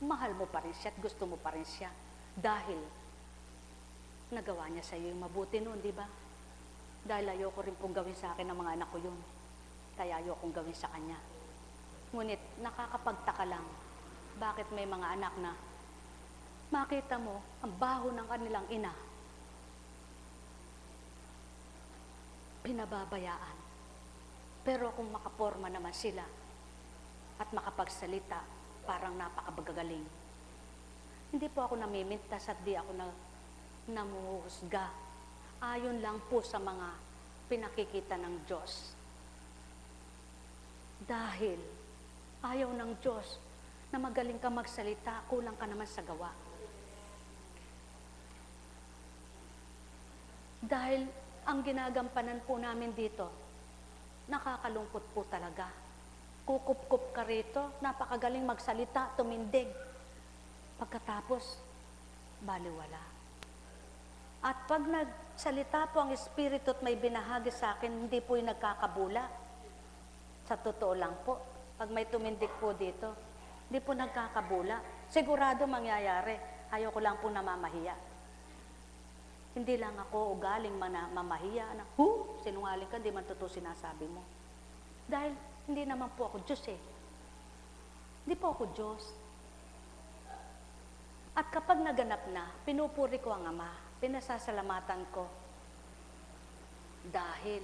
B: mahal mo pa rin siya at gusto mo pa rin siya. Dahil nagawa niya sa iyo yung mabuti noon, di ba? Dahil ayoko rin pong gawin sa akin ng mga anak ko yun. Kaya ayokong gawin sa kanya. Ngunit nakakapagtaka lang, bakit may mga anak na makita mo ang baho ng kanilang ina, pinababayaan. Pero kung makaporma naman sila at makapagsalita, parang napakabagagaling. Hindi po ako namimintas at di ako namuhusga. Ayon lang po sa mga pinakikita ng Diyos. Dahil ayaw ng Diyos na magaling ka magsalita, kulang ka naman sa gawa. Dahil ang ginagampanan po namin dito, nakakalungkot po talaga. Kukup-kup ka rito, napakagaling magsalita, tumindig. Pagkatapos, baliwala. At pag nagsalita po ang Espiritu at may binahagi sa akin, hindi po yung nagkakabula. Sa totoo lang po, pag may tumindig po dito, hindi po nagkakabula. Sigurado mangyayari. Ayoko lang po namamahiya. Hindi lang ako ugaling mamahiya na, sinungaling ka, di man totoo sinasabi mo. Dahil hindi naman po ako Diyos eh. Hindi po ako Diyos. At kapag naganap na, pinupuri ko ang Ama, pinasasalamatan ko. Dahil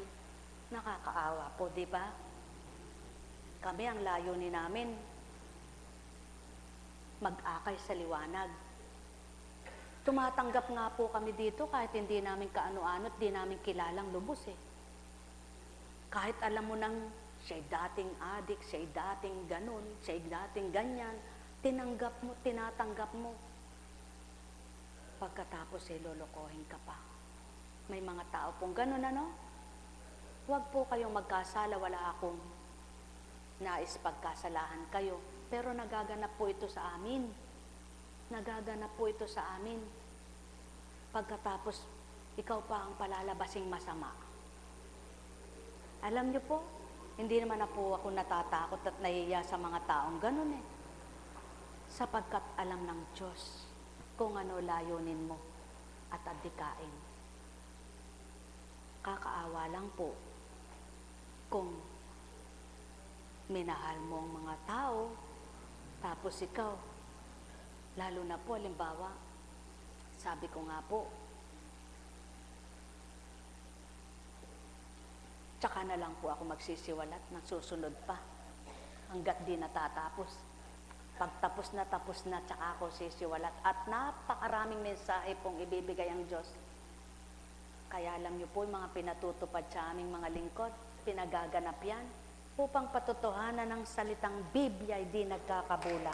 B: nakakaawa po, di ba? Kami ang layunin namin, mag-akay sa liwanag. Tumatanggap nga po kami dito kahit hindi namin kaano-ano at di namin kilalang lubos eh. Kahit alam mo nang siya'y dating adik, siya'y dating ganun, siya'y dating ganyan, tinanggap mo, tinatanggap mo. Pagkatapos eh, lolokohin ka pa. May mga tao pong ganun, ano? Huwag po kayong magkasala, wala akong nais pagkasalahan kayo. Pero nagaganap po ito sa amin. Nagaganap po ito sa amin. Pagkatapos, ikaw pa ang palalabasing masama. Alam niyo po, hindi naman na po ako natatakot at nahihiya sa mga taong ganun eh. Sapagkat alam ng Diyos kung ano layunin mo at adikain. Kakaawa lang po kung minahal mo ang mga tao, tapos ikaw, lalo na po, halimbawa, sabi ko nga po, tsaka na lang po ako magsisiwalat ng susunod pa, hanggat di natatapos. Pagtapos na, tsaka ako sisiwalat. At napakaraming mensahe pong ibibigay ang Diyos. Kaya alam niyo po, yung mga pinatutupad sa aming mga lingkod, pinagaganap yan, upang patotohanan ng salitang Biblia ay di nagkakabula.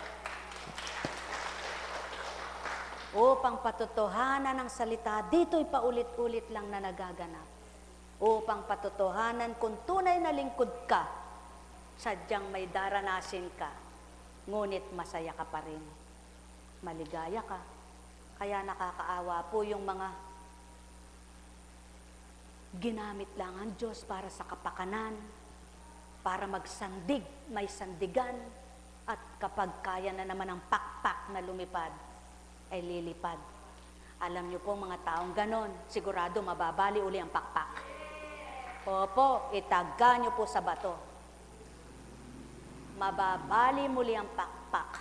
B: Upang patotohanan ng salita, dito'y paulit-ulit lang na nagaganap. Upang patotohanan kung tunay na lingkod ka, sadyang may daranasin ka, ngunit masaya ka pa rin. Maligaya ka. Kaya nakakaawa po yung mga ginamit lang ang Diyos para sa kapakanan, para magsandig, may sandigan, at kapag kaya na naman ang pakpak na lumipad, ay lilipad. Alam niyo po mga taong ganon, sigurado mababali uli ang pakpak. Opo, itaga niyo po sa bato. Mababali muli ang pakpak.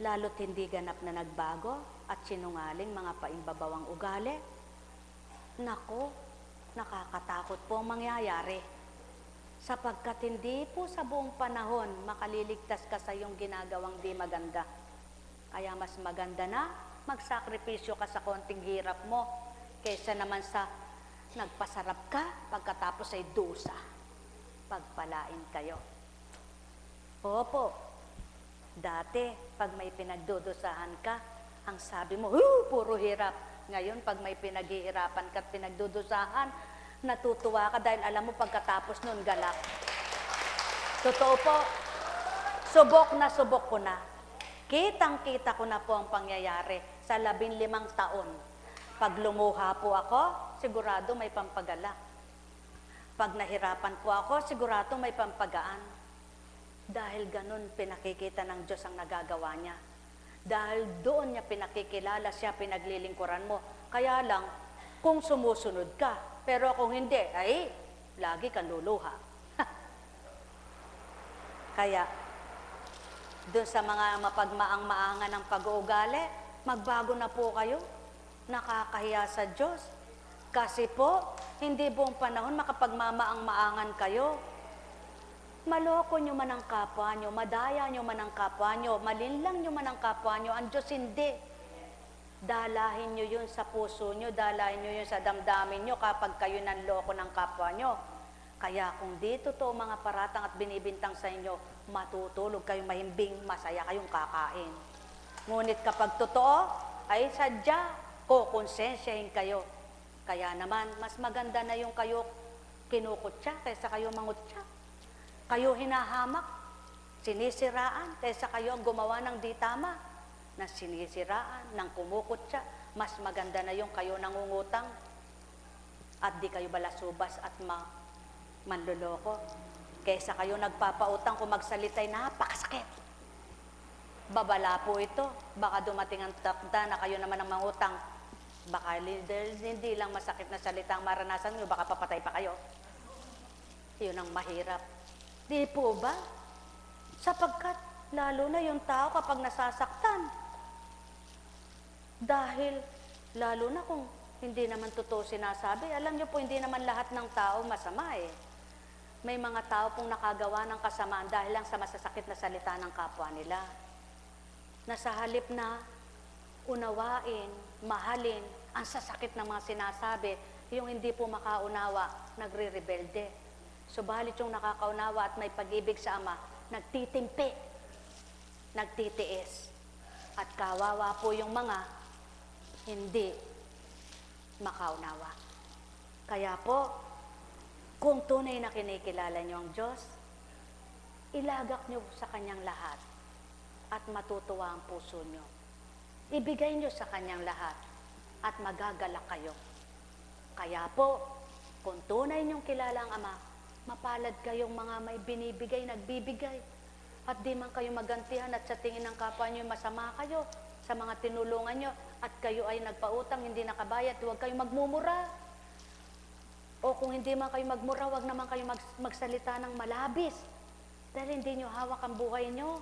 B: Lalo't hindi ganap na nagbago at sinungaling mga paimbabawang ugali. Nako, nakakatakot po ang mangyayari. Sapagkat hindi po sa buong panahon makaliligtas ka sa iyong ginagawang di maganda. Kaya mas maganda na magsakripisyo ka sa konting hirap mo kaysa naman sa nagpasarap ka pagkatapos ay dusa. Pagpalain kayo. Opo, dati pag may pinagdudusahan ka, ang sabi mo, puro hirap. Ngayon pag may pinaghihirapan ka at pinagdudusahan, natutuwa ka dahil alam mo pagkatapos nun galak. Totoo po, subok ko na. Kitang-kita ko na po ang pangyayari sa 15 taon. Pag lumuha po ako, sigurado may pampagalak. Pag nahirapan po ako, sigurado may pampagaan. Dahil ganun pinakikita ng Diyos ang nagagawa niya. Dahil doon niya pinakikilala siya, pinaglilingkuran mo. Kaya lang, kung sumusunod ka, pero kung hindi, ay, lagi kang luluha. Kaya, doon sa mga mapagmaang-maangan ng pag-uugali, magbago na po kayo. Nakakahiya sa Diyos. Kasi po, hindi buong panahon makapagmamaang-maangan kayo. Maloko nyo man ang kapwa nyo, madaya nyo man ang kapwa nyo, malinlang nyo man ang kapwa nyo, ang Diyos hindi. Dalahin nyo yun sa puso nyo, dalahin nyo yun sa damdamin nyo kapag kayo nanloko ng kapwa nyo. Kaya kung di totoo mga paratang at binibintang sa inyo, matutulog kayong mahimbing, masaya kayong kakain. Ngunit kapag totoo, ay sadya, kukonsensyahin kayo. Kaya naman, mas maganda na yung kayo kinukutya kaysa kayo mangutya. Kayo hinahamak, sinisiraan, kaysa kayo ang gumawa ng di tama, na sinisiraan, ng kumukutya. Mas maganda na yung kayo nangungutang at di kayo balasubas at manloloko. Kaysa kayo nagpapautang kung magsalita'y napakasakit. Babala po ito. Baka dumating ang takda na kayo naman ang mangutang. Baka hindi lang masakit na salita ang maranasan nyo, baka papatay pa kayo. Yun ang mahirap. Di po ba? Sapagkat lalo na yung tao kapag nasasaktan. Dahil lalo na kung hindi naman totoo sinasabi, alam nyo po hindi naman lahat ng tao masama eh. May mga tao pong nakagawa ng kasamaan dahil lang sa masasakit na salita ng kapwa nila. Na sa halip na unawain, mahalin, ang sasakit ng mga sinasabi, yung hindi po makaunawa, nagre-rebelde. Subalit yung nakakaunawa at may pag-ibig sa Ama, nagtitimpi, nagtitiis. At kawawa po yung mga hindi makaunawa. Kaya po, kung tunay na kinikilala nyo ang Diyos, ilagak nyo sa Kanyang lahat at matutuwa ang puso nyo. Ibigay nyo sa Kanyang lahat at magagalak kayo. Kaya po, kung tunay nyong kilala ang Ama, mapalad kayong mga may binibigay, nagbibigay. At di man kayo magantihan at sa tingin ng kapwa nyo masama kayo sa mga tinulungan nyo at kayo ay nagpautang, hindi nakabayad, huwag kayong magmumura. O kung hindi man kayo magmura, huwag naman kayo magsalita ng malabis. Dahil hindi nyo hawak ang buhay nyo.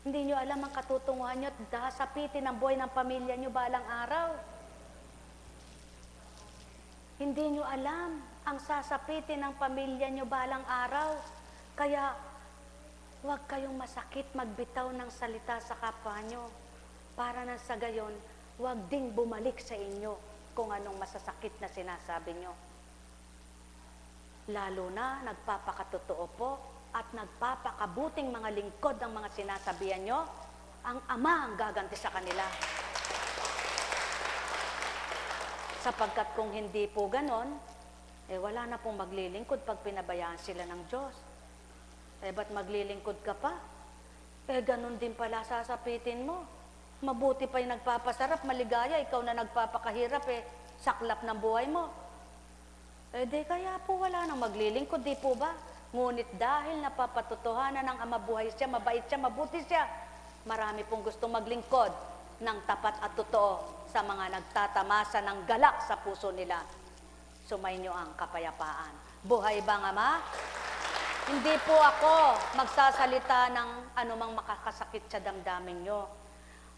B: Hindi nyo alam ang katutunguhan nyo at dasapitin ang buhay ng pamilya nyo balang araw. Hindi nyo alam ang sasapitin ng pamilya nyo balang araw. Kaya huwag kayong masakit magbitaw ng salita sa kapwa nyo. Para na sa gayon, huwag ding bumalik sa inyo kung anong masasakit na sinasabi nyo. Lalo na nagpapakatotoo po at nagpapakabuting mga lingkod ang mga sinasabihan nyo, ang Ama ang gaganti sa kanila. Sapagkat kung hindi po ganon, wala na pong maglilingkod pag pinabayaan sila ng Diyos. Ba't maglilingkod ka pa? Ganon din pala sasapitin mo. Mabuti pa yung nagpapasarap, maligaya, ikaw na nagpapakahirap, saklap ng buhay mo. Di kaya po wala nang maglilingkod, di po ba? Ngunit dahil napapatotohanan ng Ama buhay siya, mabait siya, mabuti siya, marami pong gustong maglingkod ng tapat at totoo sa mga nagtatamasa ng galak sa puso nila. Sumainyo ang kapayapaan. Buhay bang Ama? Hindi po ako magsasalita ng anumang makakasakit sa damdamin nyo.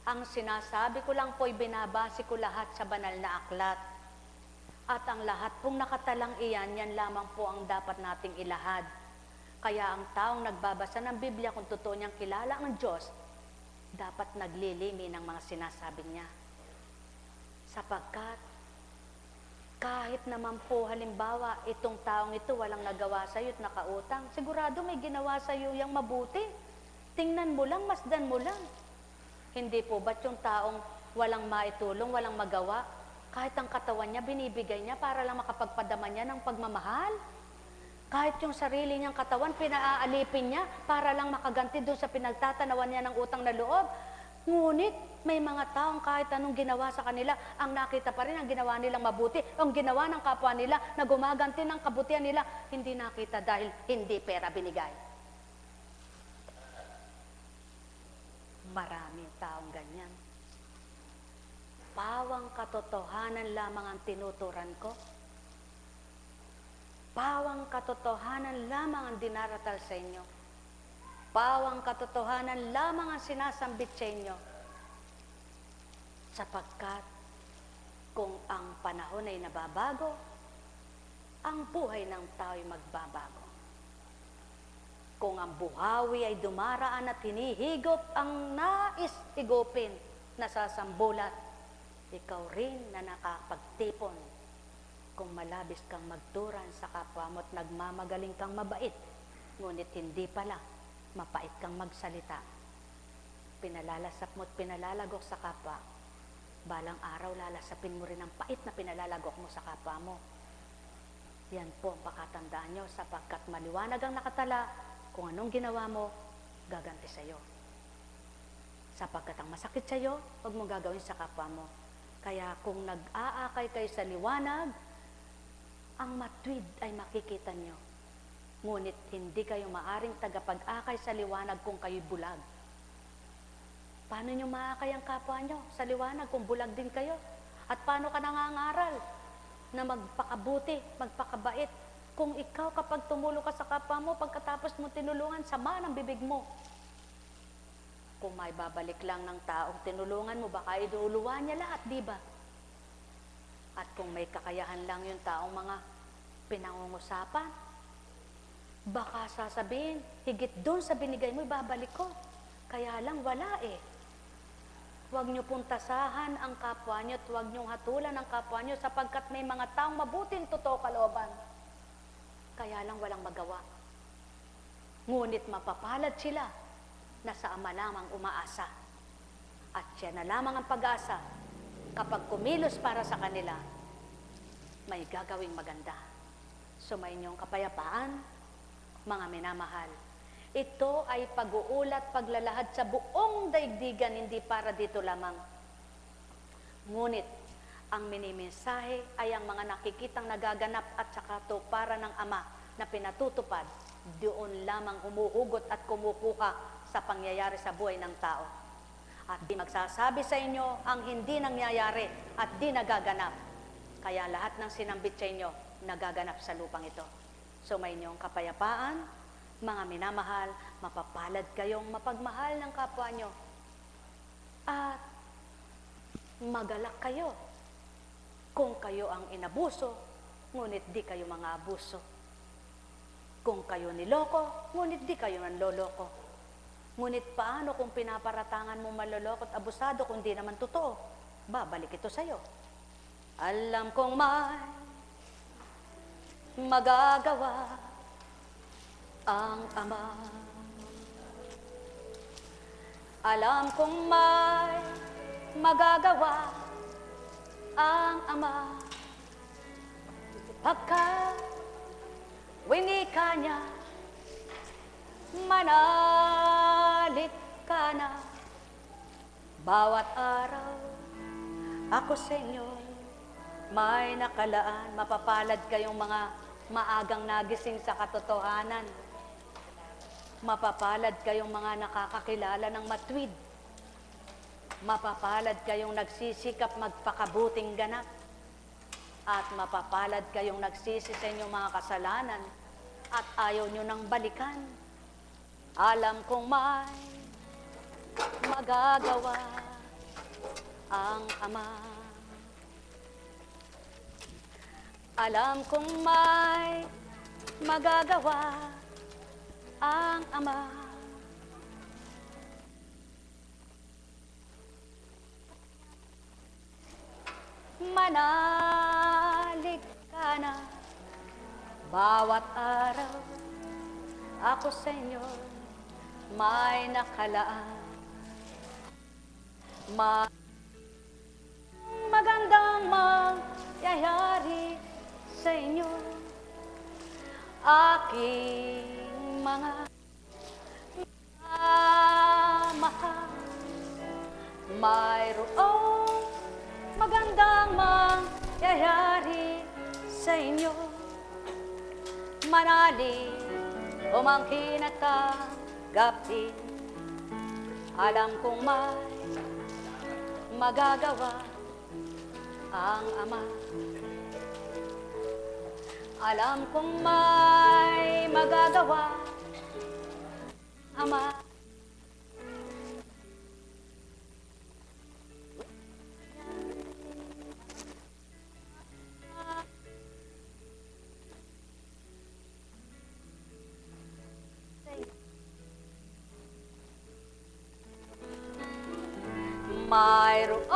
B: Ang sinasabi ko lang po'y binabase ko lahat sa banal na aklat. At ang lahat pong nakatalang iyan, yan lamang po ang dapat nating ilahad. Kaya ang taong nagbabasa ng Biblia, kung totoo niyang kilala ang Diyos, dapat naglilimi ng mga sinasabi niya. Sapagkat, kahit naman po halimbawa, itong taong ito walang nagawa sa iyo at nakautang, sigurado may ginawa sa iyo yang mabuti. Tingnan mo lang, masdan mo lang. Hindi po ba't yung taong walang maitulong, walang magawa, kahit ang katawan niya, binibigay niya para lang makapagpadama niya ng pagmamahal? Kahit yung sarili niyang katawan, pinaaalipin niya para lang makaganti doon sa pinagtatanawan niya ng utang na loob. Ngunit, may mga taong kahit anong ginawa sa kanila, ang nakita pa rin ang ginawa nilang mabuti. Ang ginawa ng kapwa nila na gumaganti ng kabutihan nila, hindi nakita dahil hindi pera binigay. Maraming taong ganyan. Pawang katotohanan lamang ang tinuturan ko. Pawang katotohanan lamang ang dinaratal sa inyo. Pawang katotohanan lamang ang sinasambit sa inyo. Sapagkat kung ang panahon ay nababago, ang buhay ng tao ay magbabago. Kung ang buhawi ay dumaraan at hinihigop ang nais higupin, nasasambulat, ikaw rin na nakapagtipon. Kung malabis kang magturan sa kapwa mo at nagmamagaling kang mabait, ngunit hindi pala, mapait kang magsalita. Pinalalasap mo at pinalalagok sa kapwa. Balang araw, lalasapin mo rin ang pait na pinalalagok mo sa kapwa mo. Yan po ang pakatandaan nyo, sapagkat maliwanag ang nakatala, kung anong ginawa mo, gaganti sa'yo. Sapagkat ang masakit sa'yo, huwag mong gagawin sa kapwa mo. Kaya kung nag-aakay kayo sa liwanag, ang matwid ay makikita nyo. Ngunit hindi kayo maaring tagapag-akay sa liwanag kung kayo'y bulag. Paano nyo maakay ang kapwa nyo sa liwanag kung bulag din kayo? At paano ka nangangaral na magpakabuti, magpakabait, kung ikaw kapag tumulong ka sa kapwa mo, pagkatapos mo tinulungan, sama ng bibig mo. Kung may babalik lang ng taong tinulungan mo, baka iduluwa niya lahat, di ba? At kung may kakayahan lang yung taong mga pinangungusapan, baka sasabihin, higit doon sa binigay mo, ibabalik ko. Kaya lang wala eh. Huwag niyo puntasahan ang kapwa niyo at huwag niyong hatulan ang kapwa niyo sapagkat may mga taong mabuting totoo kalooban. Kaya lang walang magawa. Ngunit mapapalad sila na sa Ama lamang umaasa. At siya na lamang ang pag-asa. Kapag kumilos para sa kanila, may gagawing maganda. Sumayin niyong kapayapaan, mga minamahal. Ito ay pag-uulat, paglalahad sa buong daigdigan, hindi para dito lamang. Ngunit, ang minimensahe ay ang mga nakikitang nagaganap at saka to para ng Ama na pinatutupad, doon lamang humuhugot at kumukuha sa pangyayari sa buhay ng tao. At di magsasabi sa inyo ang hindi nangyayari at di nagaganap. Kaya lahat ng sinambit sa inyo, nagaganap sa lupang ito. So may inyong kapayapaan, mga minamahal, mapapalad kayong mapagmahal ng kapwa nyo. At magalak kayo kung kayo ang inabuso, ngunit di kayo mga abuso. Kung kayo niloko, ngunit di kayo nanloloko. Ngunit paano kung pinaparatangan mo maloloko at abusado kung di naman totoo? Babalik ito sa'yo. Alam kong may magagawa ang Ama. Alam kong may magagawa ang Ama. Pagka winika niya, manalig ka na. Bawat araw ako sa inyo may nakalaan. Mapapalad kayong mga maagang nagising sa katotohanan. Mapapalad kayong mga nakakakilala ng matwid. Mapapalad kayong nagsisikap magpakabuting ganap. At mapapalad kayong nagsisi sa inyong mga kasalanan at ayaw nyo nang balikan. Alam kong may magagawa ang Ama. Alam kong may magagawa ang Ama. Manalig ka na. Bawat araw ako sa inyo may nakalaan. Magandang mangyayari sa inyo. Aking mga mahal, mayroong magandang mangyayari sa inyo. Manalig, umangkin at tanggapin. Alam kong may magagawa ang Ama. Alam kong may magagawa Ama. Mayroong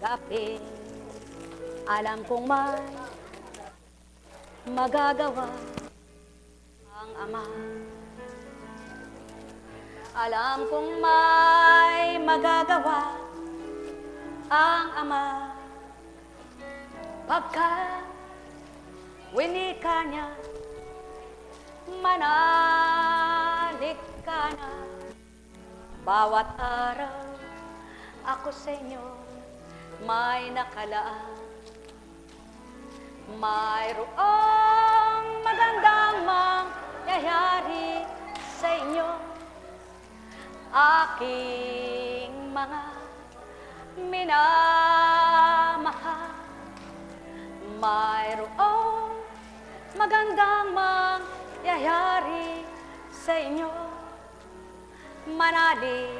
B: tanggapin. Alam kong may magagawa ang Ama. Alam kong may magagawa ang Ama. Pagka winika niya, manalig ka na. Bawat araw ako sa inyo may nakalaan. Mayroong magandang mangyayari sa inyo, aking mga minamahal. Mayroong magandang mangyayari sa inyo, manalig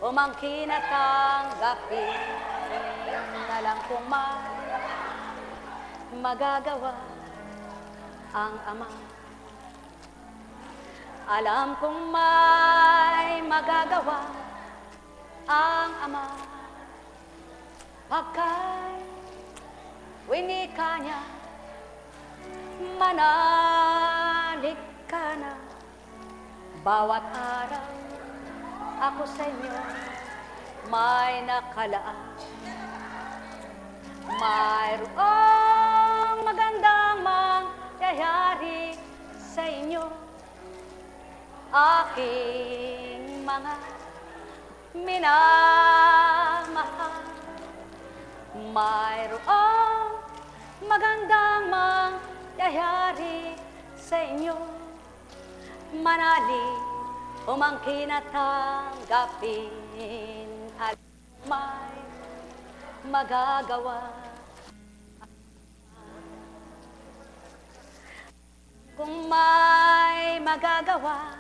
B: umangkin at tanggapin. Alam kong may magagawa ang Ama. Alam kong may magagawa ang Ama. Pagka'y winika niya, manalig ka na. Bawat araw ako sa inyo may nakalaan. Mayroong magandang mangyayari sa inyo, aking mga minamahal. Mayroong magandang mangyayari sa inyo, manalig umangkin at tanggapin. Alam may magagawa. Kung may magagawa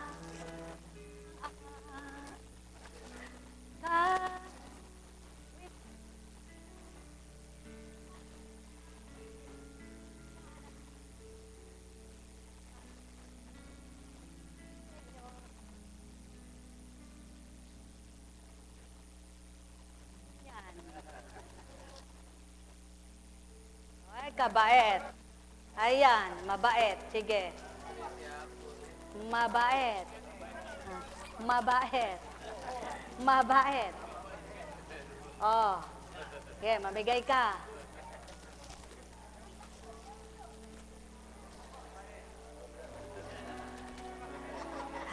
B: ay, kabait. Ayan, mabait. Sige. Mabait. Mabait. Mabait. Oh. Okay, mamigay ka.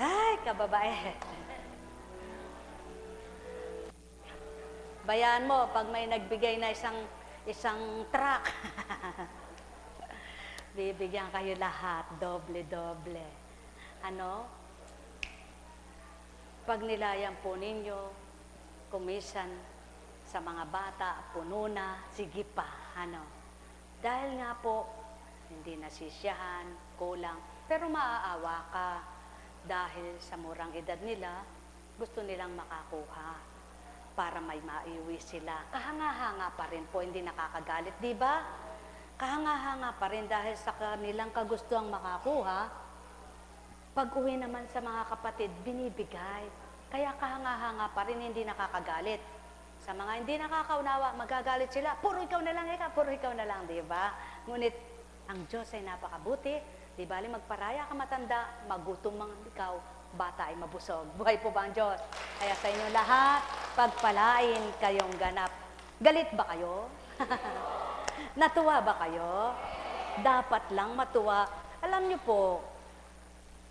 B: Ay, kababait. Bayan mo, pag may nagbigay na isang truck, bibigyan kayo lahat, doble-doble. Ano? Pag nilayan po ninyo, kumisan sa mga bata, puno na, sige pa, ano? Dahil nga po, hindi nasisiyahan, kulang, pero maaawa ka dahil sa murang edad nila, gusto nilang makakuha para may maiuwi sila. Kahanga-hanga pa rin po, hindi nakakagalit, di ba? Kahanga-hanga pa rin dahil sa kanilang kagustuhang makakuha. Pag-uwi naman sa mga kapatid, binibigay. Kaya kahanga-hanga pa rin, hindi nakakagalit. Sa mga hindi nakakaunawa, magagalit sila. Puro ikaw na lang, puro ikaw na lang, di ba? Ngunit, ang Diyos ay napakabuti. Di bali magparaya ka matanda, magutom mang ikaw, bata ay mabusog. Buhay po ba ang Diyos? Kaya sa inyo lahat, pagpalain kayong ganap. Galit ba kayo? Natuwa ba kayo? Dapat lang matuwa. Alam niyo po,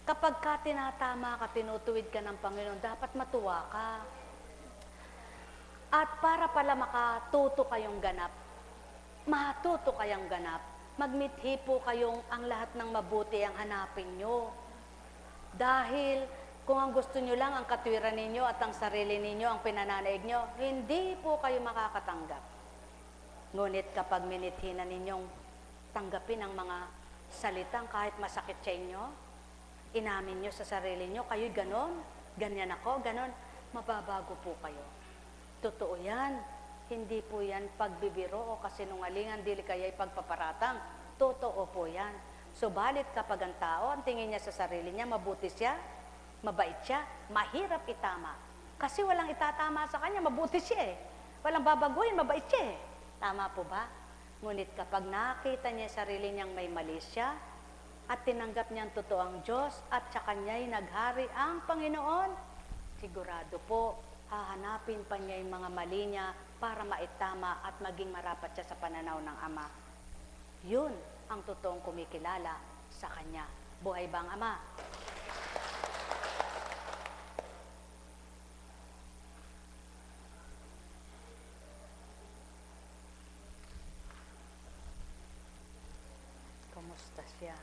B: kapag ka tinatama ka, tinutuwid ka ng Panginoon, dapat matuwa ka. At para pala makatuto kayong ganap, matuto kayong ganap, magmithi po kayong ang lahat ng mabuti ang hanapin nyo. Dahil kung ang gusto nyo lang ang katwiran ninyo at ang sarili ninyo ang pinananaig nyo, hindi po kayo makakatanggap. Ngunit kapag minithi na ninyong tanggapin ang mga salitang kahit masakit sa inyo, inamin nyo sa sarili nyo, kayo'y ganon, ganyan ako, ganon, mababago po kayo. Totoo yan. Hindi po yan pagbibiro o kasinungalingan, dili kaya'y pagpaparatang. Totoo po yan. Subalit kapag ang tao, ang tingin niya sa sarili niya, mabuti siya, mabait siya, mahirap itama. Kasi walang itatama sa kanya, mabuti siya eh. Walang babaguhin, mabait siya eh. Tama po ba? Ngunit kapag nakita niya sarili niyang may mali siya, at tinanggap niya ang totoang Diyos, at sa kanya'y naghari ang Panginoon, sigurado po, hahanapin pa niya yung mga mali niya para maitama at maging marapat siya sa pananaw ng Ama. Yun ang totoong kumikilala sa Kanya. Buhay ba ang Ama? Kumusta siya?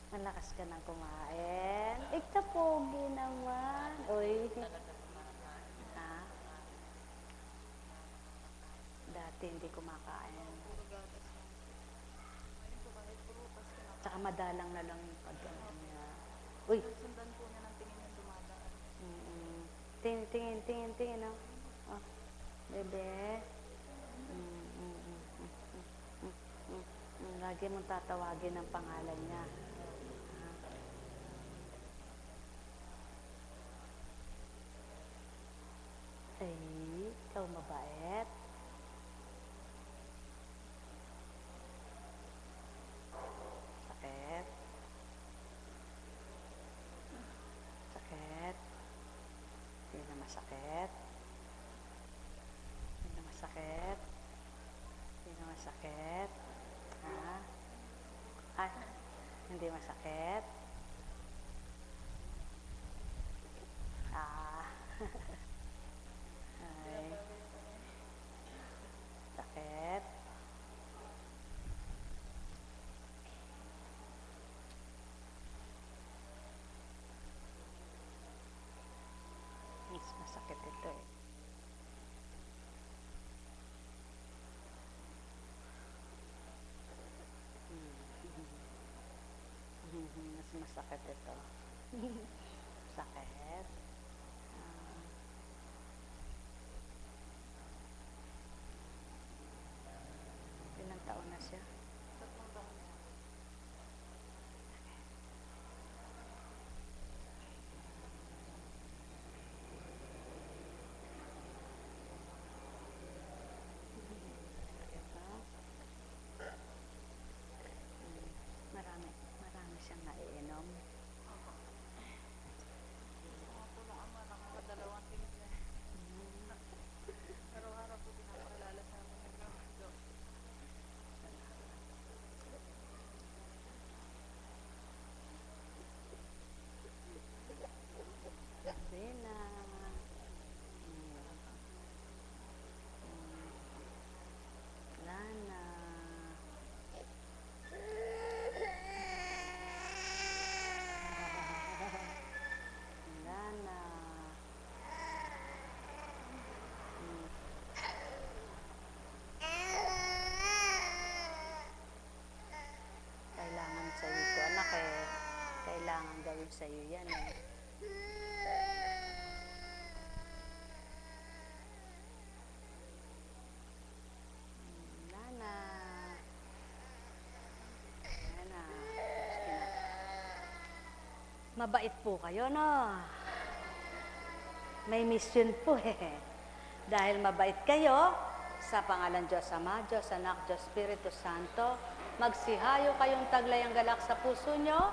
B: Malakas ka nang kumain. Ikaw pogi naman. Uy. Ha? Dati hindi kumakain. Tsaka madalang na lang yung pagkain niya. Uy.
C: Sundan po niya ng tingin yung dumadaan.
B: Tingin. Oh. Oh. Bebe. Lagi mong tatawagin ang pangalan niya. Ay, ikaw mabait. Sakit. Sakit. Hindi na masakit. Hindi na masakit. Hindi na masakit. Ha? Ay, hindi masakit. Ah. Ay. Sakit. Mas masakit ito eh. Mas masakit ito. Sakit. Ilang taon na siya?
C: 3 taon na.
B: Ito. Marami siyang naiinom.
C: Ako. Ako lang ama, nakakadalawang tingin na. Araw-araw po pinapaalala sa amin ng Diyos.
B: Rina. Lana. Lana. Kailangan sa'yo ito, anak eh. Kailangan gawin sa'yo yan eh. Lana. Lana. Mabait po kayo, no? May mission po eh. Dahil mabait kayo, sa pangalan Diyos Ama, Diyos Anak, Diyos Espiritu Santo, magsihayo kayong taglayang galak sa puso nyo,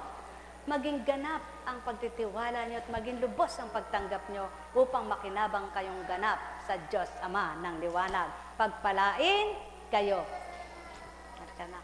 B: maging ganap ang pagtitiwala nyo at maging lubos ang pagtanggap nyo upang makinabang kayong ganap sa Diyos Ama ng liwanag. Pagpalain kayo. Marka na.